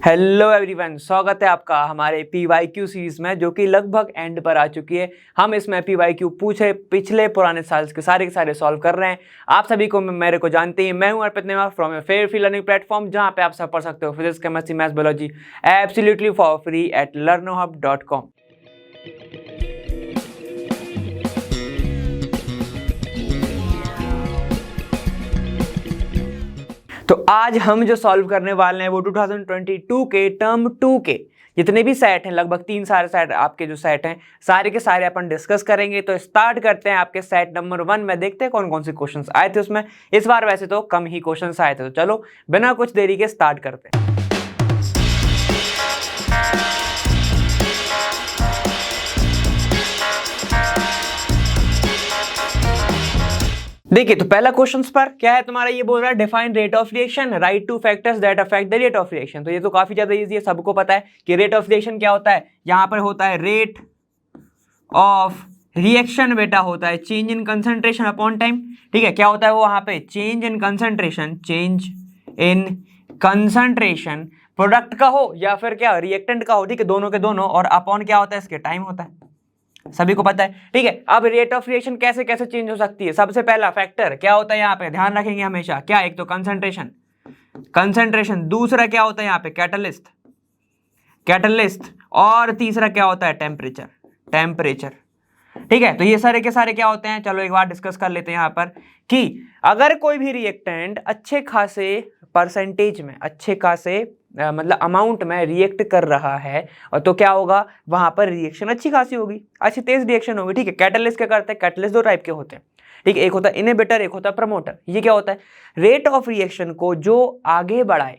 Hello everyone, स्वागत है आपका हमारे PYQ सीरीज में जो कि लगभग एंड पर आ चुकी है। हम इसमें PYQ पूछे पिछले पुराने साल के सारे सॉल्व कर रहे हैं। आप सभी को मेरे को जानते हैं, मैं हूं अर्पित नेमा फ्रॉम फेयरफील्ड लर्निंग प्लेटफॉर्म, जहां पे आप सब पढ़ सकते हो physics, chemistry, maths, biology absolutely for free at learnohub.com। तो आज हम जो सॉल्व करने वाले हैं वो 2022 के टर्म 2 के जितने भी सेट हैं, लगभग 3 सारे सेट आपके जो सेट हैं सारे के सारे अपन डिस्कस करेंगे। तो स्टार्ट करते हैं आपके सेट नंबर 1 में। देखते हैं कौन कौन से क्वेश्चंस आए थे उसमें। इस बार वैसे तो कम ही क्वेश्चंस आए थे, तो चलो बिना कुछ देरी के स्टार्ट करते हैं। देखिए, तो पहला क्वेश्चन पर क्या है तुम्हारा, ये बोल रहा है define rate of reaction, right two factors that affect the rate of reaction. तो ये तो काफी ज्यादा इजी है, सबको पता है कि रेट ऑफ रिएक्शन क्या होता है। यहां पर होता है रेट ऑफ रिएक्शन, बेटा होता है change in concentration upon time. ठीक है, क्या होता है वो वहां पे change in concentration, change in concentration product का हो या फिर क्या रिएक्टेंट का हो। ठीक है, दोनों के दोनों, और अपॉन क्या होता है इसके टाइम होता है, सभी को पता है। ठीक है, अब रेट ऑफ रिएक्शन कैसे कैसे चेंज हो सकती है। सबसे पहला फैक्टर क्या होता है यहाँ पे, ध्यान रखेंगे हमेशा, क्या, एक तो कंसंट्रेशन, दूसरा क्या होता है यहाँ पे कैटलिस्ट, और तीसरा क्या होता है टेम्परेचर। ठीक है, तो ये सारे के सारे क्या होते हैं, चलो एक बार डिस्कस कर लेते हैं यहाँ पर कि अगर कोई भी रिएक्टेंट अच्छे खासे परसेंटेज में, अच्छे खासे मतलब अमाउंट में रिएक्ट कर रहा है, और तो क्या होगा वहां पर रिएक्शन अच्छी खासी होगी, अच्छी तेज रिएक्शन होगी। ठीक है, कैटलिस्ट क्या करते हैं, कैटलिस्ट 2 टाइप के होते हैं। ठीक है, एक होता है इनहिबिटर, एक होता है प्रमोटर। ये क्या होता है, रेट ऑफ रिएक्शन को जो आगे बढ़ाए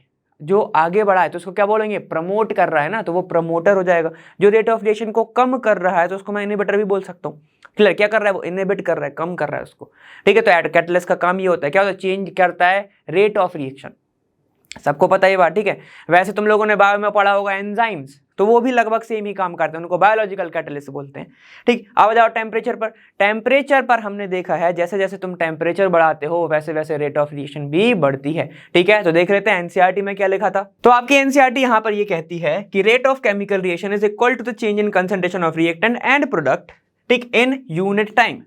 तो उसको क्या बोलेंगे, प्रमोट कर रहा है ना, तो वो प्रमोटर हो जाएगा। जो रेट ऑफ रिएक्शन को कम कर रहा है तो उसको मैं इनहिबिटर भी बोल सकता हूँ। क्लियर, क्या कर रहा है वो, इनहिबिट कर रहा है, कम कर रहा है उसको। ठीक है, तो कैटलिस्ट का काम ये होता है, क्या होता है, चेंज करता है रेट ऑफ रिएक्शन, सबको पता है ये बात। ठीक है, वैसे तुम लोगों ने बायो में पढ़ा होगा एंजाइम्स, तो वो भी लगभग सेम ही काम करते हैं, उनको बायोलॉजिकल कैटलिस्ट बोलते हैं। ठीक, अब जाओ टेम्परेचर पर हमने देखा है जैसे जैसे तुम टेम्परेचर बढ़ाते हो वैसे वैसे रेट ऑफ रिएक्शन भी बढ़ती है। ठीक है, तो देख लेते हैं एनसीईआरटी में क्या लिखा था। तो आपकी एनसीईआरटी यहाँ पर ये कहती है कि rate of chemical reaction is equal to the change in concentration of reactant and product, ठीक, इन यूनिट टाइम।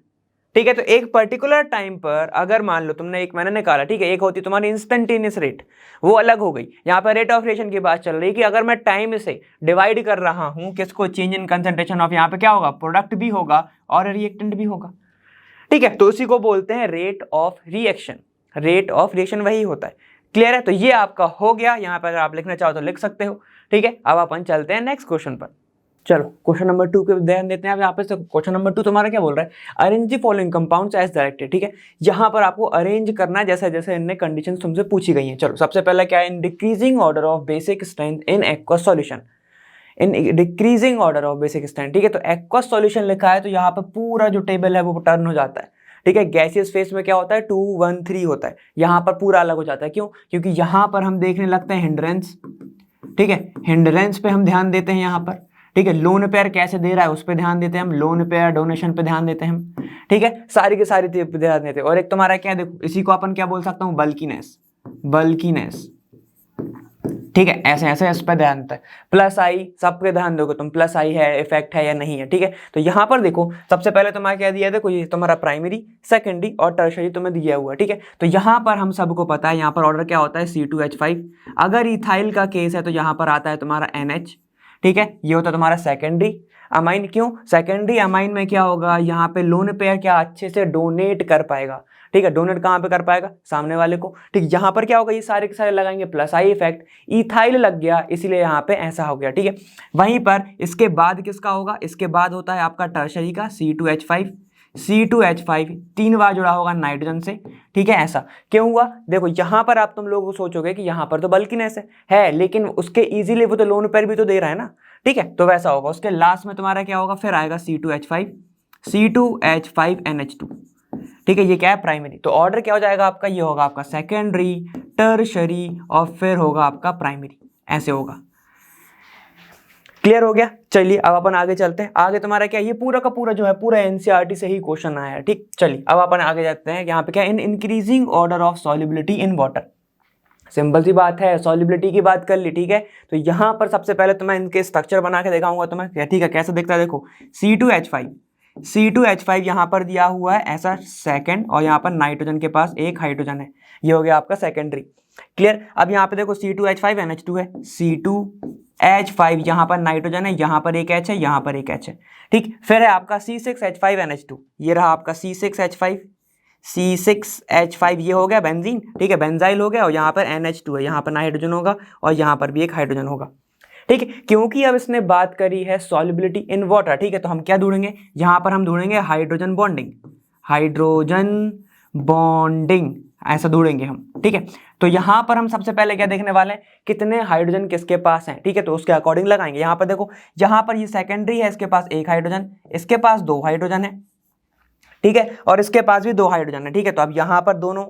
ठीक है, तो एक पर्टिकुलर टाइम पर अगर मान लो तुमने एक मैंने निकाला, ठीक है, एक होती तुम्हारी इंस्टेंटेनियस रेट, वो अलग हो गई। यहाँ पर रेट ऑफ रिएक्शन की बात चल रही है कि अगर मैं टाइम से डिवाइड कर रहा हूं किसको, चेंज इन कंसंट्रेशन ऑफ, यहाँ पे क्या होगा, प्रोडक्ट भी होगा और रिएक्टेंट भी होगा। ठीक है, तो उसी को बोलते हैं रेट ऑफ रिएक्शन वही होता है। क्लियर है, तो ये आपका हो गया। यहाँ पर अगर आप लिखना चाहो तो लिख सकते हो। ठीक है, अब अपन चलते हैं नेक्स्ट क्वेश्चन पर। चलो क्वेश्चन नंबर 2 पे ध्यान देते हैं। अब यहाँ पे क्वेश्चन नंबर 2 तुम्हारा क्या बोल रहा है, arrange the following compounds as directed. ठीक है, यहाँ पर आपको अरेंज करना है जैसे जैसे इनने कंडीशंस तुमसे पूछी गई हैं। चलो सबसे पहला क्या है, in decreasing order of basic strength in aqueous solution, in decreasing order of basic strength. ठीक है, तो एक्वस सॉल्यूशन लिखा है तो यहाँ पर पूरा जो टेबल है वो टर्न हो जाता है। ठीक है, गैसियस फेस में क्या होता है, 2 1 3 होता है, यहाँ पर पूरा अलग हो जाता है। क्यों, क्योंकि यहाँ पर हम देखने लगते हैं हिंड्रेंस। ठीक है, हिंड्रेंस पे हम ध्यान देते हैं यहाँ पर। ठीक है, लोन पेयर कैसे दे रहा है उस पर ध्यान देते हैं हम, लोन पेयर डोनेशन पे ध्यान देते हैं हम। ठीक है, सारी की सारी ध्यान देते हैं। और एक तुम्हारा क्या है, देखो इसी को अपन क्या बोल सकता हूँ, बल्कीनेस। ठीक है, ऐसे ऐसे इस पर ध्यान देता है। प्लस आई, सब पे ध्यान दोगे तुम, प्लस आई है, इफेक्ट है या नहीं है। ठीक है, तो यहाँ पर देखो सबसे पहले तुम्हारा क्या दिया है, देखो ये तुम्हारा प्राइमरी, सेकेंडरी और टर्शरी तुम्हें दिया हुआ है। ठीक है, तो यहाँ पर हम सबको पता है यहाँ पर ऑर्डर क्या होता है, C2H5। अगर इथाइल का केस है तो यहाँ पर आता है तुम्हारा NH। ठीक है, ये होता है तुम्हारा सेकेंडरी अमाइन। क्यों, सेकेंडरी अमाइन में क्या होगा, यहाँ पे लोन पेयर क्या अच्छे से डोनेट कर पाएगा। ठीक है, डोनेट कहाँ पे कर पाएगा, सामने वाले को। ठीक, यहाँ पर क्या होगा, ये सारे के सारे लगाएंगे प्लस आई इफेक्ट, इथाइल लग गया इसीलिए यहाँ पे ऐसा हो गया। ठीक है, वहीं पर इसके बाद किसका होगा, इसके बाद होता है आपका टर्शरी का C2H5 3 बार जुड़ा होगा नाइट्रोजन से। ठीक है, ऐसा क्यों हुआ, देखो यहाँ पर आप तुम लोग सोचोगे कि यहाँ पर तो बल्कीनेस है लेकिन उसके इजीली वो तो लोन पेयर भी तो दे रहा है ना। ठीक है, तो वैसा होगा। उसके लास्ट में तुम्हारा क्या होगा, फिर आएगा C2H5NH2। ठीक है, ये क्या है, प्राइमरी। तो ऑर्डर क्या हो जाएगा आपका, ये होगा आपका सेकेंडरी, टर्शरी और फिर होगा आपका प्राइमरी, ऐसे होगा। क्लियर हो गया, चलिए अब अपन आगे चलते हैं। आगे तुम्हारा क्या, ये पूरा का पूरा जो है पूरा एनसीईआरटी से ही क्वेश्चन आया है। ठीक, चलिए अब अपन आगे जाते हैं। यहाँ पे क्या, in increasing order of solubility in water. Simple सी बात है, सॉल्युबिलिटी की बात कर ली, ठीक है। तो यहाँ पर सबसे पहले तो मैं इनके स्ट्रक्चर बना के दिखाऊंगा तुम्हें, ठीक है, कैसे दिखता है। देखो C2H5 यहाँ पर दिया हुआ है ऐसा सेकंड, और यहाँ पर नाइट्रोजन के पास एक हाइड्रोजन है, ये हो गया आपका सेकेंडरी। क्लियर। अब यहाँ पे देखो C2H5 NH2 है, C2H5 यहाँ पर नाइट्रोजन है, यहाँ पर एक H है, यहाँ पर एक H है, ठीक। फिर है आपका C6H5 NH2, ये रहा आपका C6H5 ये हो गया बेंजीन, ठीक है, बेंजाइल हो गया, और यहाँ पर NH2 है, यहाँ पर नाइट्रोजन होगा और यहाँ पर भी एक हाइड्रोजन होगा, ठीक है। क्योंकि अब इसने बात करी है सॉल्युबिलिटी इन वाटर, ठीक है, तो हम क्या ढूंढेंगे, यहाँ पर हम ढूंढेंगे हाइड्रोजन बॉन्डिंग, ऐसा ढूंढेंगे हम, ठीक है। तो यहाँ पर हम सबसे पहले क्या देखने वाले हैं, कितने हाइड्रोजन किसके पास हैं, ठीक है, तो उसके अकॉर्डिंग लगाएंगे। यहाँ पर देखो, यहाँ पर ये सेकेंडरी है, इसके पास एक हाइड्रोजन, इसके पास दो हाइड्रोजन है, ठीक है, और इसके पास भी दो हाइड्रोजन है, ठीक है। तो अब यहाँ पर दोनों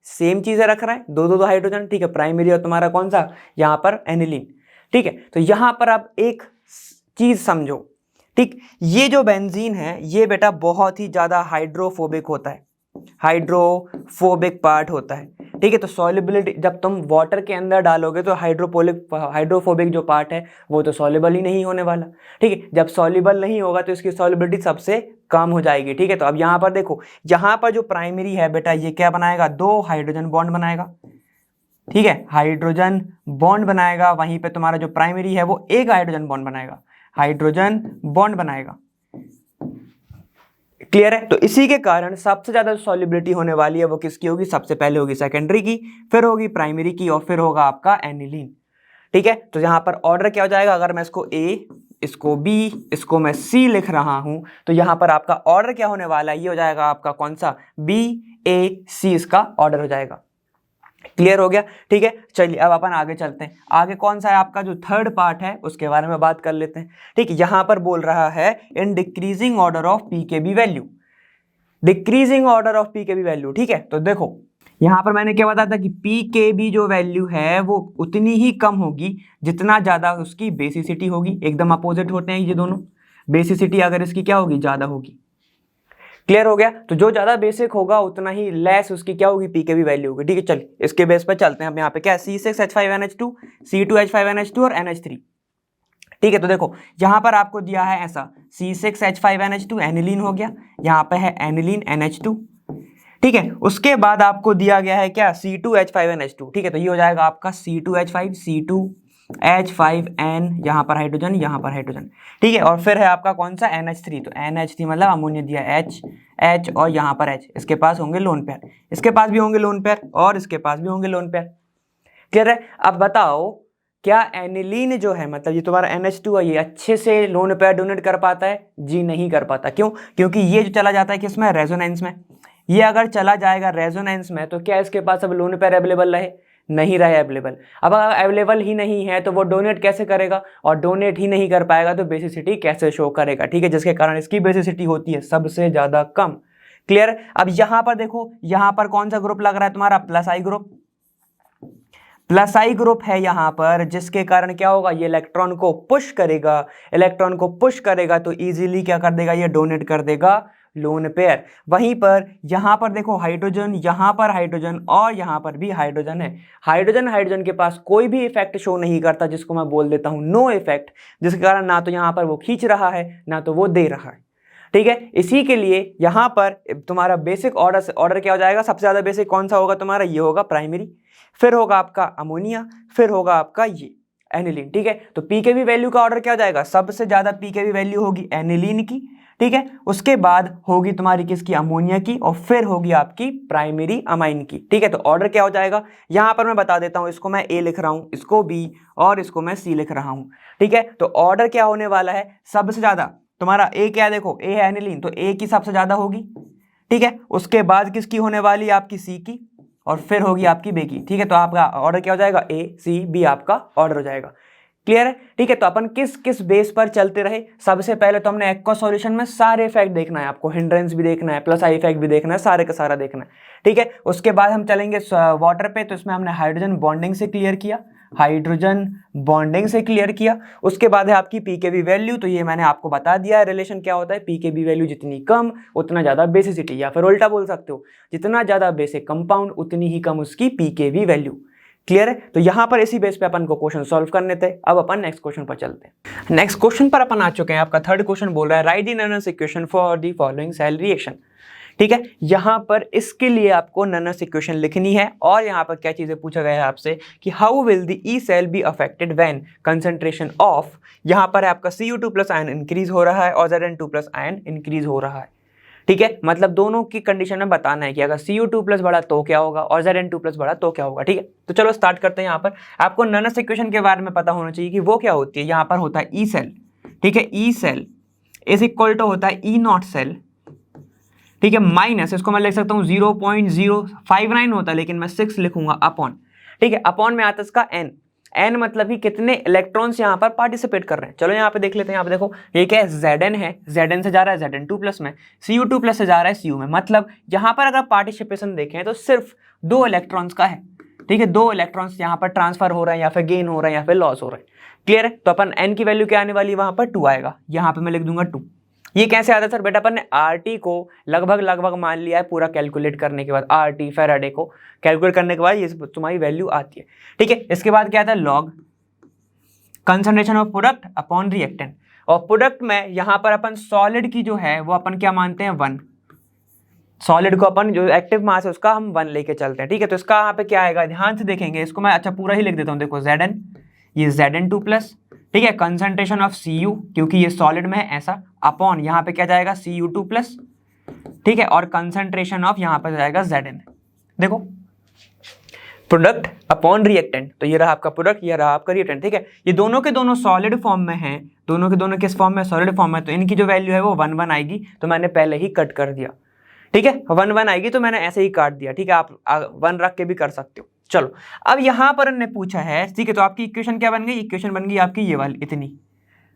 सेम चीजें रख रहे हैं, दो हाइड्रोजन, ठीक है, प्राइमरी और तुम्हारा कौन सा यहाँ पर एनिलीन, ठीक है। तो यहाँ पर आप एक चीज समझो, ठीक, ये जो बेंजीन है ये बेटा बहुत ही ज्यादा हाइड्रोफोबिक होता है, हाइड्रोफोबिक पार्ट होता है, ठीक है। तो सॉल्युबिलिटी जब तुम वाटर के अंदर डालोगे तो हाइड्रोफोबिक जो पार्ट है वो तो सॉल्युबल ही नहीं होने वाला, ठीक है। जब सॉल्युबल नहीं होगा तो इसकी सॉल्युबिलिटी सबसे कम हो जाएगी, ठीक है। तो अब यहाँ पर देखो, यहाँ पर जो प्राइमरी है बेटा ये क्या बनाएगा, दो हाइड्रोजन बॉन्ड बनाएगा, ठीक है, हाइड्रोजन बॉन्ड बनाएगा। वहीं पे तुम्हारा जो प्राइमरी है वो एक हाइड्रोजन बॉन्ड बनाएगा, क्लियर है। तो इसी के कारण सबसे ज्यादा सॉल्युबिलिटी होने वाली है वो किसकी होगी, सबसे पहले होगी सेकेंडरी की, फिर होगी प्राइमरी की, और फिर होगा आपका एनिलीन, ठीक है। तो यहाँ पर ऑर्डर क्या हो जाएगा, अगर मैं इसको A, इसको B, इसको मैं C लिख रहा हूं, तो यहाँ पर आपका ऑर्डर क्या होने वाला है, ये हो जाएगा आपका कौन सा, BAC, इसका ऑर्डर हो जाएगा। क्लियर हो गया, ठीक है। चलिए अब अपन आगे चलते हैं, आगे कौन सा है आपका जो थर्ड पार्ट है उसके बारे में बात कर लेते हैं, ठीक। यहां पर बोल रहा है in decreasing order of pKb value, ठीक है। तो देखो यहां पर मैंने क्या बताया था कि पीकेबी जो वैल्यू है वो उतनी ही कम होगी जितना ज्यादा उसकी बेसिसिटी होगी, एकदम अपोजिट होते हैं ये दोनों, बेसिसिटी अगर इसकी क्या होगी, ज्यादा होगी। क्लियर हो गया। तो जो ज्यादा बेसिक होगा उतना ही लेस उसकी क्या होगी, पीकेबी वैल्यू होगी, ठीक है। चलिए इसके बेस पर चलते हैं। अब यहाँ पे क्या है, C6H5NH2, C2H5NH2 और NH3, ठीक है। तो देखो यहाँ पर आपको दिया है ऐसा C6H5NH2 एनिलीन हो गया, यहाँ पे है एनिलीन NH2, ठीक है। उसके बाद आपको दिया गया है क्या, C2H5NH2, ठीक है। तो ये हो जाएगा आपका C2H5N, यहाँ पर हाइड्रोजन, ठीक है। और फिर है आपका कौन सा, NH3, तो NH3 मतलब अमोनिया दिया H और यहाँ पर H, इसके पास होंगे लोन पेयर, इसके पास भी होंगे लोन पेयर और इसके पास भी होंगे लोन पेयर, क्लियर है। अब बताओ क्या एनिलीन जो है, मतलब ये तुम्हारा NH2 है, ये अच्छे से लोन पेयर डोनेट कर पाता है, जी नहीं कर पाता। क्यों, क्योंकि ये जो चला जाता है किसमें, रेजोनेंस में। ये अगर चला जाएगा रेजोनेंस में तो क्या इसके पास अब लोन पेयर अवेलेबल रहे, नहीं रहे अवेलेबल। अब अगर अवेलेबल ही नहीं है तो वो डोनेट कैसे करेगा, और डोनेट ही नहीं कर पाएगा तो बेसिसिटी कैसे शो करेगा, ठीक है, जिसके कारण इसकी बेसिसिटी होती है सबसे ज्यादा कम। क्लियर। अब यहां पर देखो, यहां पर कौन सा ग्रुप लग रहा है तुम्हारा, प्लस आई ग्रुप है यहां पर, जिसके कारण क्या होगा, ये इलेक्ट्रॉन को पुश करेगा तो इजीली क्या कर देगा, ये डोनेट कर देगा लोन पेयर। वहीं पर यहां पर देखो हाइड्रोजन, यहां पर हाइड्रोजन और यहां पर भी हाइड्रोजन है। हाइड्रोजन के पास कोई भी इफेक्ट शो नहीं करता, जिसको मैं बोल देता हूं नो इफेक्ट, जिसके कारण ना तो यहां पर वो खींच रहा है ना तो वो दे रहा है, ठीक है। इसी के लिए यहां पर तुम्हारा बेसिक ऑर्डर क्या हो जाएगा, सबसे ज्यादा बेसिक कौन सा होगा तुम्हारा, ये होगा प्राइमरी, फिर होगा आपका अमोनिया, फिर होगा आपका ये एनिलीन, ठीक है। तो पीकेबी वैल्यू का ऑर्डर क्या हो जाएगा, सबसे ज्यादा पीकेबी वैल्यू होगी एनिलीन की, ठीक है। उसके बाद होगी तुम्हारी किसकी, अमोनिया की, और फिर होगी आपकी प्राइमरी अमाइन की, ठीक है। तो ऑर्डर क्या हो जाएगा, यहां पर मैं बता देता हूं, इसको मैं A लिख रहा हूं, इसको B और इसको मैं C लिख रहा हूं, ठीक है। तो ऑर्डर क्या होने वाला है, सबसे ज्यादा तुम्हारा A क्या, देखो A है एनिलीन, तो A की सबसे ज्यादा होगी, ठीक है। उसके बाद किसकी होने वाली है, आपकी C की, और फिर होगी आपकी B की, ठीक है। तो आपका ऑर्डर क्या हो जाएगा, A C B आपका ऑर्डर हो जाएगा। क्लियर है, ठीक है। तो अपन किस किस बेस पर चलते रहे, सबसे पहले तो हमने एक्वा सॉल्यूशन में सारे इफेक्ट देखना है, आपको हिंड्रेंस भी देखना है, प्लस आई इफेक्ट भी देखना है, सारे का सारा देखना है, ठीक है। उसके बाद हम चलेंगे वाटर पे, तो इसमें हमने हाइड्रोजन बॉन्डिंग से क्लियर किया, उसके बाद है आपकी पीकेबी वैल्यू, तो ये मैंने आपको बता दिया है रिलेशन क्या होता है, पीकेबी वैल्यू जितनी कम उतना ज्यादा बेसिसिटी, या फिर उल्टा बोल सकते हो, जितना ज्यादा बेसिक कंपाउंड उतनी ही कम उसकी पीकेबी वैल्यू। क्लियर है? तो यहां पर इसी बेस पे अपन को क्वेश्चन सॉल्व करने थे। अब अपन नेक्स्ट क्वेश्चन पर चलते हैं। नेक्स्ट क्वेश्चन पर अपन आ चुके हैं। आपका थर्ड क्वेश्चन बोल रहा है राइट द ननस equation for the following cell reaction. ठीक है, यहां पर इसके लिए आपको ननस इक्वेशन लिखनी है और यहां पर क्या चीजें पूछा गया है आपसे कि how will the E cell be affected when concentration of, यहां पर आपका Cu2+ आयन इंक्रीज हो रहा है और Zn2+ आयन इंक्रीज हो रहा है। ठीक है, मतलब दोनों की कंडीशन में बताना है कि अगर Cu2+ बढ़ा तो क्या होगा और Zn2+ बढ़ा तो क्या होगा। ठीक है, तो चलो स्टार्ट करते हैं। यहाँ पर आपको ननस इक्वेशन के बारे में पता होना चाहिए कि वो क्या होती है। यहाँ पर होता है ई सेल। ठीक है, E cell is equal to होता है ई नॉट सेल। ठीक है, माइनस इसको मैं लिख सकता हूँ 0.059 होता है, लेकिन मैं 6 लिखूंगा अपॉन। ठीक है, अपॉन में आता है इसका एन। एन मतलब कि कितने इलेक्ट्रॉन्स यहाँ पर पार्टिसिपेट कर रहे हैं। चलो यहाँ पे देख लेते हैं। यहाँ पे देखो ये क्या है, Zn है, Zn से जा रहा है Zn2+ में, Cu2+ से जा रहा है Cu में। मतलब यहाँ पर अगर पार्टिसिपेशन देखें तो सिर्फ 2 इलेक्ट्रॉन्स का है। ठीक है, 2 इलेक्ट्रॉन्स यहाँ पर ट्रांसफर हो रहे हैं या फिर गेन हो रहे हैं या फिर लॉस हो रहे हैं। क्लियर है? तो अपन एन की वैल्यू क्या आने वाली है, वहां पर 2 आएगा। यहाँ पे मैं लिख दूंगा 2। ये कैसे आता है सर? बेटा अपन ने RT को लगभग मान लिया है पूरा कैलकुलेट करने के बाद। RT फैराडे को कैलकुलेट करने के बाद ये तुम्हारी वैल्यू आती है। ठीक है, इसके बाद क्या आता है, log concentration of product upon reactant. और प्रोडक्ट में यहाँ पर अपन सॉलिड की जो है वो अपन क्या मानते हैं, 1। सॉलिड को अपन जो एक्टिव मास है उसका हम 1 लेके चलते हैं। ठीक है, तो इसका यहाँ पे क्या आएगा, ध्यान से देखेंगे इसको मैं अच्छा पूरा ही लिख देता हूँ। देखो Zn, ये Zn2+। ठीक है, कंसंट्रेशन ऑफ Cu क्योंकि ये सॉलिड में है ऐसा, अपॉन यहाँ पे क्या जाएगा Cu2+। ठीक है, और कंसंट्रेशन ऑफ यहाँ पर जाएगा Zn। देखो प्रोडक्ट अपॉन रिएक्टेंट, तो ये रहा आपका प्रोडक्ट, ये रहा आपका रिएक्टेंट। ठीक है, ये दोनों के दोनों सॉलिड फॉर्म में हैं, दोनों के दोनों किस फॉर्म में, सॉलिड फॉर्म में। तो इनकी जो वैल्यू है वो 1 आएगी, तो मैंने पहले ही कट कर दिया। ठीक है, 1 आएगी तो मैंने ऐसे ही काट दिया। ठीक है, आप 1 रख के भी कर सकते हो। चलो अब यहां पर हमने पूछा है, ठीक है, तो आपकी इक्वेशन क्या बन गई, इक्वेशन बन गई आपकी ये वाली इतनी।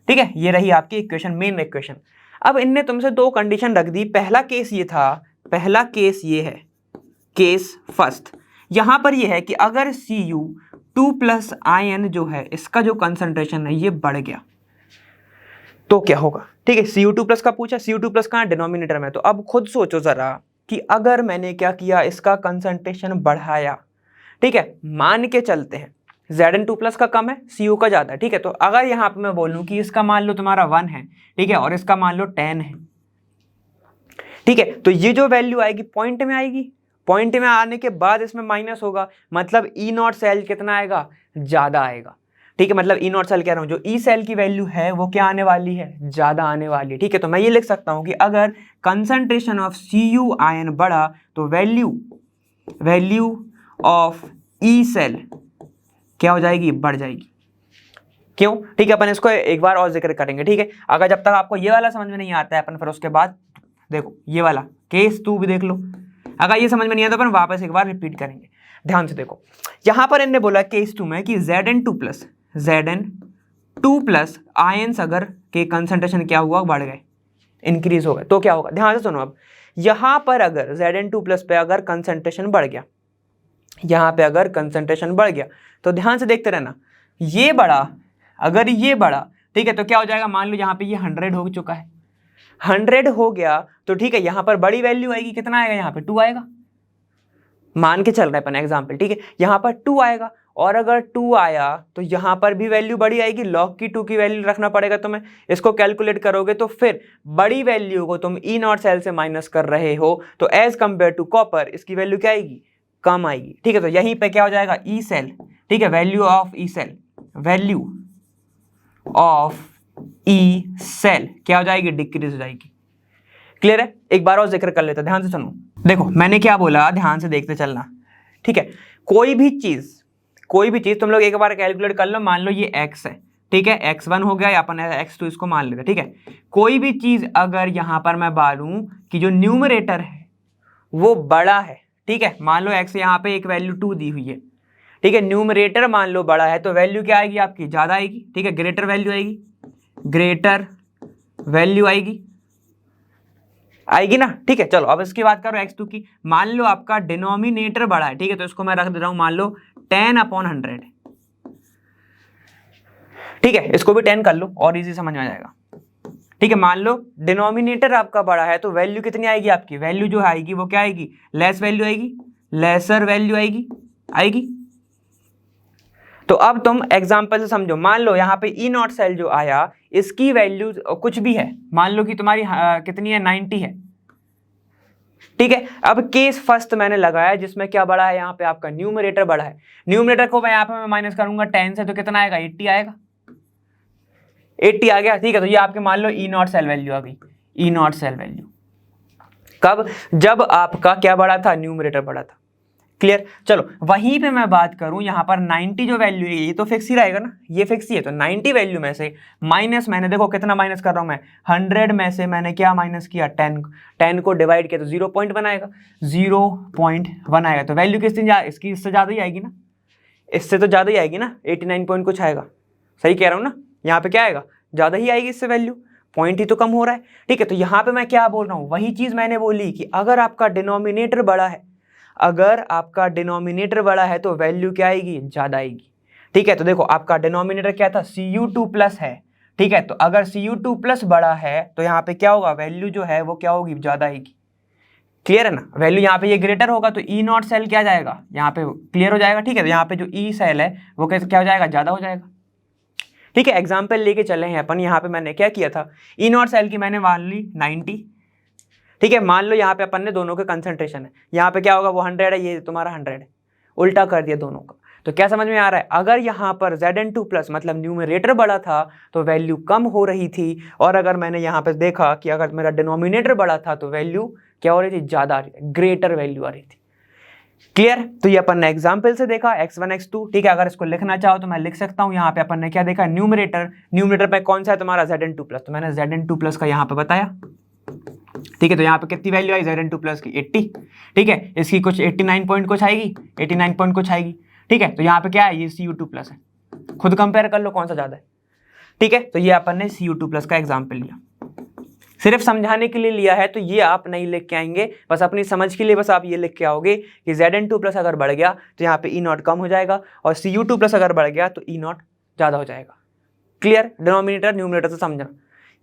ठीक है, ये रही आपकी इक्वेशन, मेन इक्वेशन। अब इनने तुमसे 2 कंडीशन रख दी। पहला केस ये था, पहला केस ये है, केस फर्स्ट। यहां पर ये है कि अगर Cu2+ आयन जो है इसका जो कंसंट्रेशन है ये बढ़ गया तो क्या होगा। ठीक है, Cu2+ का पूछा, Cu2+ कहाँ डिनोमिनेटर में। तो अब खुद सोचो जरा कि अगर मैंने क्या किया, इसका कंसंट्रेशन बढ़ाया। ठीक है, मान के चलते हैं Zn2+ का कम है, Cu का ज्यादा है। ठीक है, तो अगर यहाँ पे मैं बोलूं कि इसका मान लो तुम्हारा 1 है, ठीक है, और इसका मान लो 10 है। ठीक है, तो ये जो वैल्यू आएगी पॉइंट में आएगी। पॉइंट में आने के बाद इसमें माइनस होगा, मतलब ई नॉट सेल कितना आएगा, ज्यादा आएगा। ठीक है, मतलब ई नॉट सेल कह रहा हूं, जो ई सेल की वैल्यू है वो क्या आने वाली है, ज्यादा आने वाली है। ठीक है, तो मैं ये लिख सकता हूं कि अगर कंसंट्रेशन ऑफ Cu आयन बढ़ा तो वैल्यू ऑफ ई सेल क्या हो जाएगी, बढ़ जाएगी। क्यों? ठीक है, अपन इसको एक बार और जिक्र करेंगे। ठीक है, अगर जब तक आपको ये वाला समझ में नहीं आता है अपन फिर उसके बाद देखो ये वाला केस 2 भी देख लो। अगर ये समझ में नहीं आता तो अपन वापस एक बार रिपीट करेंगे। ध्यान से देखो, यहां पर इन्होंने बोला केस 2 में कि Zn2+ आयंस अगर के कंसंट्रेशन क्या हुआ, बढ़ गए, इंक्रीज हो गए, तो क्या होगा। ध्यान से सुनो, अब यहां पर अगर Zn2+ पे अगर कंसंट्रेशन बढ़ गया, यहां पे अगर कंसंट्रेशन बढ़ गया तो ध्यान से देखते रहना, ये बढ़ा, अगर ये बढ़ा, ठीक है, तो क्या हो जाएगा, मान लो यहाँ पे ये 100 हो चुका है, 100 हो गया तो ठीक है, यहां पर बड़ी वैल्यू आएगी, कितना आएगा, यहाँ पे 2 आएगा, मान के चल रहे हैं अपन एग्जाम्पल। ठीक है, यहां पर 2 आएगा, और अगर 2 आया तो यहां पर भी वैल्यू बड़ी आएगी, लॉग की 2 की वैल्यू रखना पड़ेगा तुम्हें। इसको कैलकुलेट करोगे तो फिर बड़ी वैल्यू को तुम ई नॉट सेल से माइनस कर रहे हो, तो एज कंपेयर टू कॉपर इसकी वैल्यू क्या आएगी, कम आएगी। ठीक है, तो यहीं पे क्या हो जाएगा, ई सेल, ठीक है, value of E cell, value of E cell क्या हो जाएगी, डिक्रीज हो जाएगी। क्लियर है? एक बार और जिक्र कर लेते, ध्यान से सुनो। देखो मैंने क्या बोला, ध्यान से देखते चलना। ठीक है, कोई भी चीज तुम लोग एक बार कैलकुलेट कर लो। मान लो ये x है, ठीक है, x1 हो गया, या अपन x2 इसको मान लेते। ठीक है, कोई भी चीज अगर यहां पर मैं बोलूं कि जो न्यूमरेटर है वो बड़ा है, ठीक है, मान लो x यहाँ पे एक वैल्यू 2 दी हुई है, ठीक है, न्यूमरेटर मान लो बड़ा है, तो वैल्यू क्या आएगी आपकी, ज्यादा आएगी। ठीक है, ग्रेटर वैल्यू आएगी, ग्रेटर वैल्यू आएगी ना। ठीक है, चलो अब इसकी बात करो x2 की। मान लो आपका डिनोमिनेटर बड़ा है, ठीक है, तो इसको मैं रख दे रहा हूं, मान लो 10/100। ठीक है, इसको भी 10 कर लो और इजी समझ में आ जाएगा। ठीक है, मान लो डिनोमिनेटर आपका बड़ा है तो वैल्यू कितनी आएगी आपकी, वैल्यू जो आएगी वो क्या आएगी, लेस वैल्यू आएगी, लेसर वैल्यू आएगी। तो अब तुम एग्जाम्पल से समझो, मान लो यहाँ पे ई नॉट सेल जो आया इसकी वैल्यू कुछ भी है, मान लो कि तुम्हारी कितनी है 90 है, ठीक है। अब केस फर्स्ट मैंने लगाया जिसमें क्या बड़ा है, यहाँ पे आपका न्यूमरेटर बड़ा है, न्यूमरेटर को मैं यहाँ पे माइनस करूंगा 10 से, तो कितना आएगा 80 आएगा, 80 आ गया, ठीक है। तो ये आपके मान लो ई नॉट सेल वैल्यू आ गई, ई नॉट सेल वैल्यू कब, जब आपका क्या बड़ा था, न्यूमरेटर बड़ा था, क्लियर। चलो वहीं पे मैं बात करूं, यहाँ पर 90 जो वैल्यू है ये तो फिक्स ही रहेगा ना, ये फिक्स ही है, तो 90 वैल्यू में से माइनस, मैंने देखो कितना माइनस कर रहा हूं मैं, 100 में से मैंने क्या माइनस किया 10 को डिवाइड किया तो 0.1 आएगा, 0.1 आएगा, तो वैल्यू इसकी इससे ज़्यादा ही आएगी ना, इससे तो ज़्यादा ही आएगी ना, 89 पॉइंट कुछ आएगा, सही कह रहा हूँ ना, यहाँ पे क्या आएगा, ज़्यादा ही आएगी इससे वैल्यू, पॉइंट ही तो कम हो रहा है, ठीक है। तो यहाँ पे मैं क्या बोल रहा हूँ, वही चीज़ मैंने बोली कि अगर आपका डिनोमिनेटर बड़ा है, अगर आपका डिनोमिनेटर बड़ा है तो वैल्यू क्या आएगी, ज़्यादा आएगी, ठीक है। तो देखो आपका डिनोमिनेटर क्या था, Cu2 प्लस है, ठीक है। तो अगर Cu2 प्लस बड़ा है तो यहाँ पे क्या होगा, वैल्यू जो है वो क्या होगी, ज़्यादा आएगी, क्लियर है ना। वैल्यू यहाँ पे ये ग्रेटर होगा तो ई नॉट सेल क्या जाएगा, यहाँ पे क्लियर हो जाएगा, ठीक है। तो यहाँ पे जो ई सेल है वो क्या हो जाएगा, ज़्यादा हो जाएगा, ठीक है। एग्जाम्पल लेके चले हैं अपन, यहाँ पे मैंने क्या किया था, ई नॉट सेल की मैंने मान ली 90, ठीक है। मान लो यहाँ पे अपन ने दोनों के कंसंट्रेशन है, यहाँ पे क्या होगा वो 100 है, ये तुम्हारा 100 है, उल्टा कर दिया दोनों का, तो क्या समझ में आ रहा है, अगर यहाँ पर Zn2 प्लस मतलब न्यूमरेटर बड़ा था तो वैल्यू कम हो रही थी, और अगर मैंने यहाँ पे देखा कि अगर मेरा डिनोमिनेटर बड़ा था तो वैल्यू क्या हो रही थी, ज़्यादा आ रही थी, ग्रेटर वैल्यू आ रही थी, क्लियर। तो ये अपन ने एग्जाम्पल से देखा x1 x2, ठीक है। अगर इसको लिखना चाहो तो मैं लिख सकता हूँ, यहाँ पे अपन ने क्या देखा, न्यूमरेटर पे कौन सा है तुम्हारा Zn2 प्लस, तो मैंने Zn2 प्लस का यहाँ पे बताया, ठीक है। तो यहाँ पे कितनी वैल्यू आई Zn2 प्लस की 80, ठीक है। इसकी कुछ 89 पॉइंट कुछ आएगी, 89 पॉइंट कुछ आएगी, ठीक है। तो यहाँ पे क्या है, ये Cu2 प्लस है, खुद कंपेयर कर लो कौन सा ज़्यादा है, ठीक है। तो ये अपन ने Cu2 प्लस का एग्जाम्पल लिया, सिर्फ समझाने के लिए लिया है, तो ये आप नहीं लिख के आएंगे, बस अपनी समझ के लिए बस आप ये लिख के आओगे कि Zn2 प्लस अगर बढ़ गया तो यहाँ पे ई नॉट कम हो जाएगा, और Cu2 प्लस अगर बढ़ गया तो ई नॉट ज़्यादा हो जाएगा, क्लियर। डिनोमिनेटर न्यूमरेटर से समझना,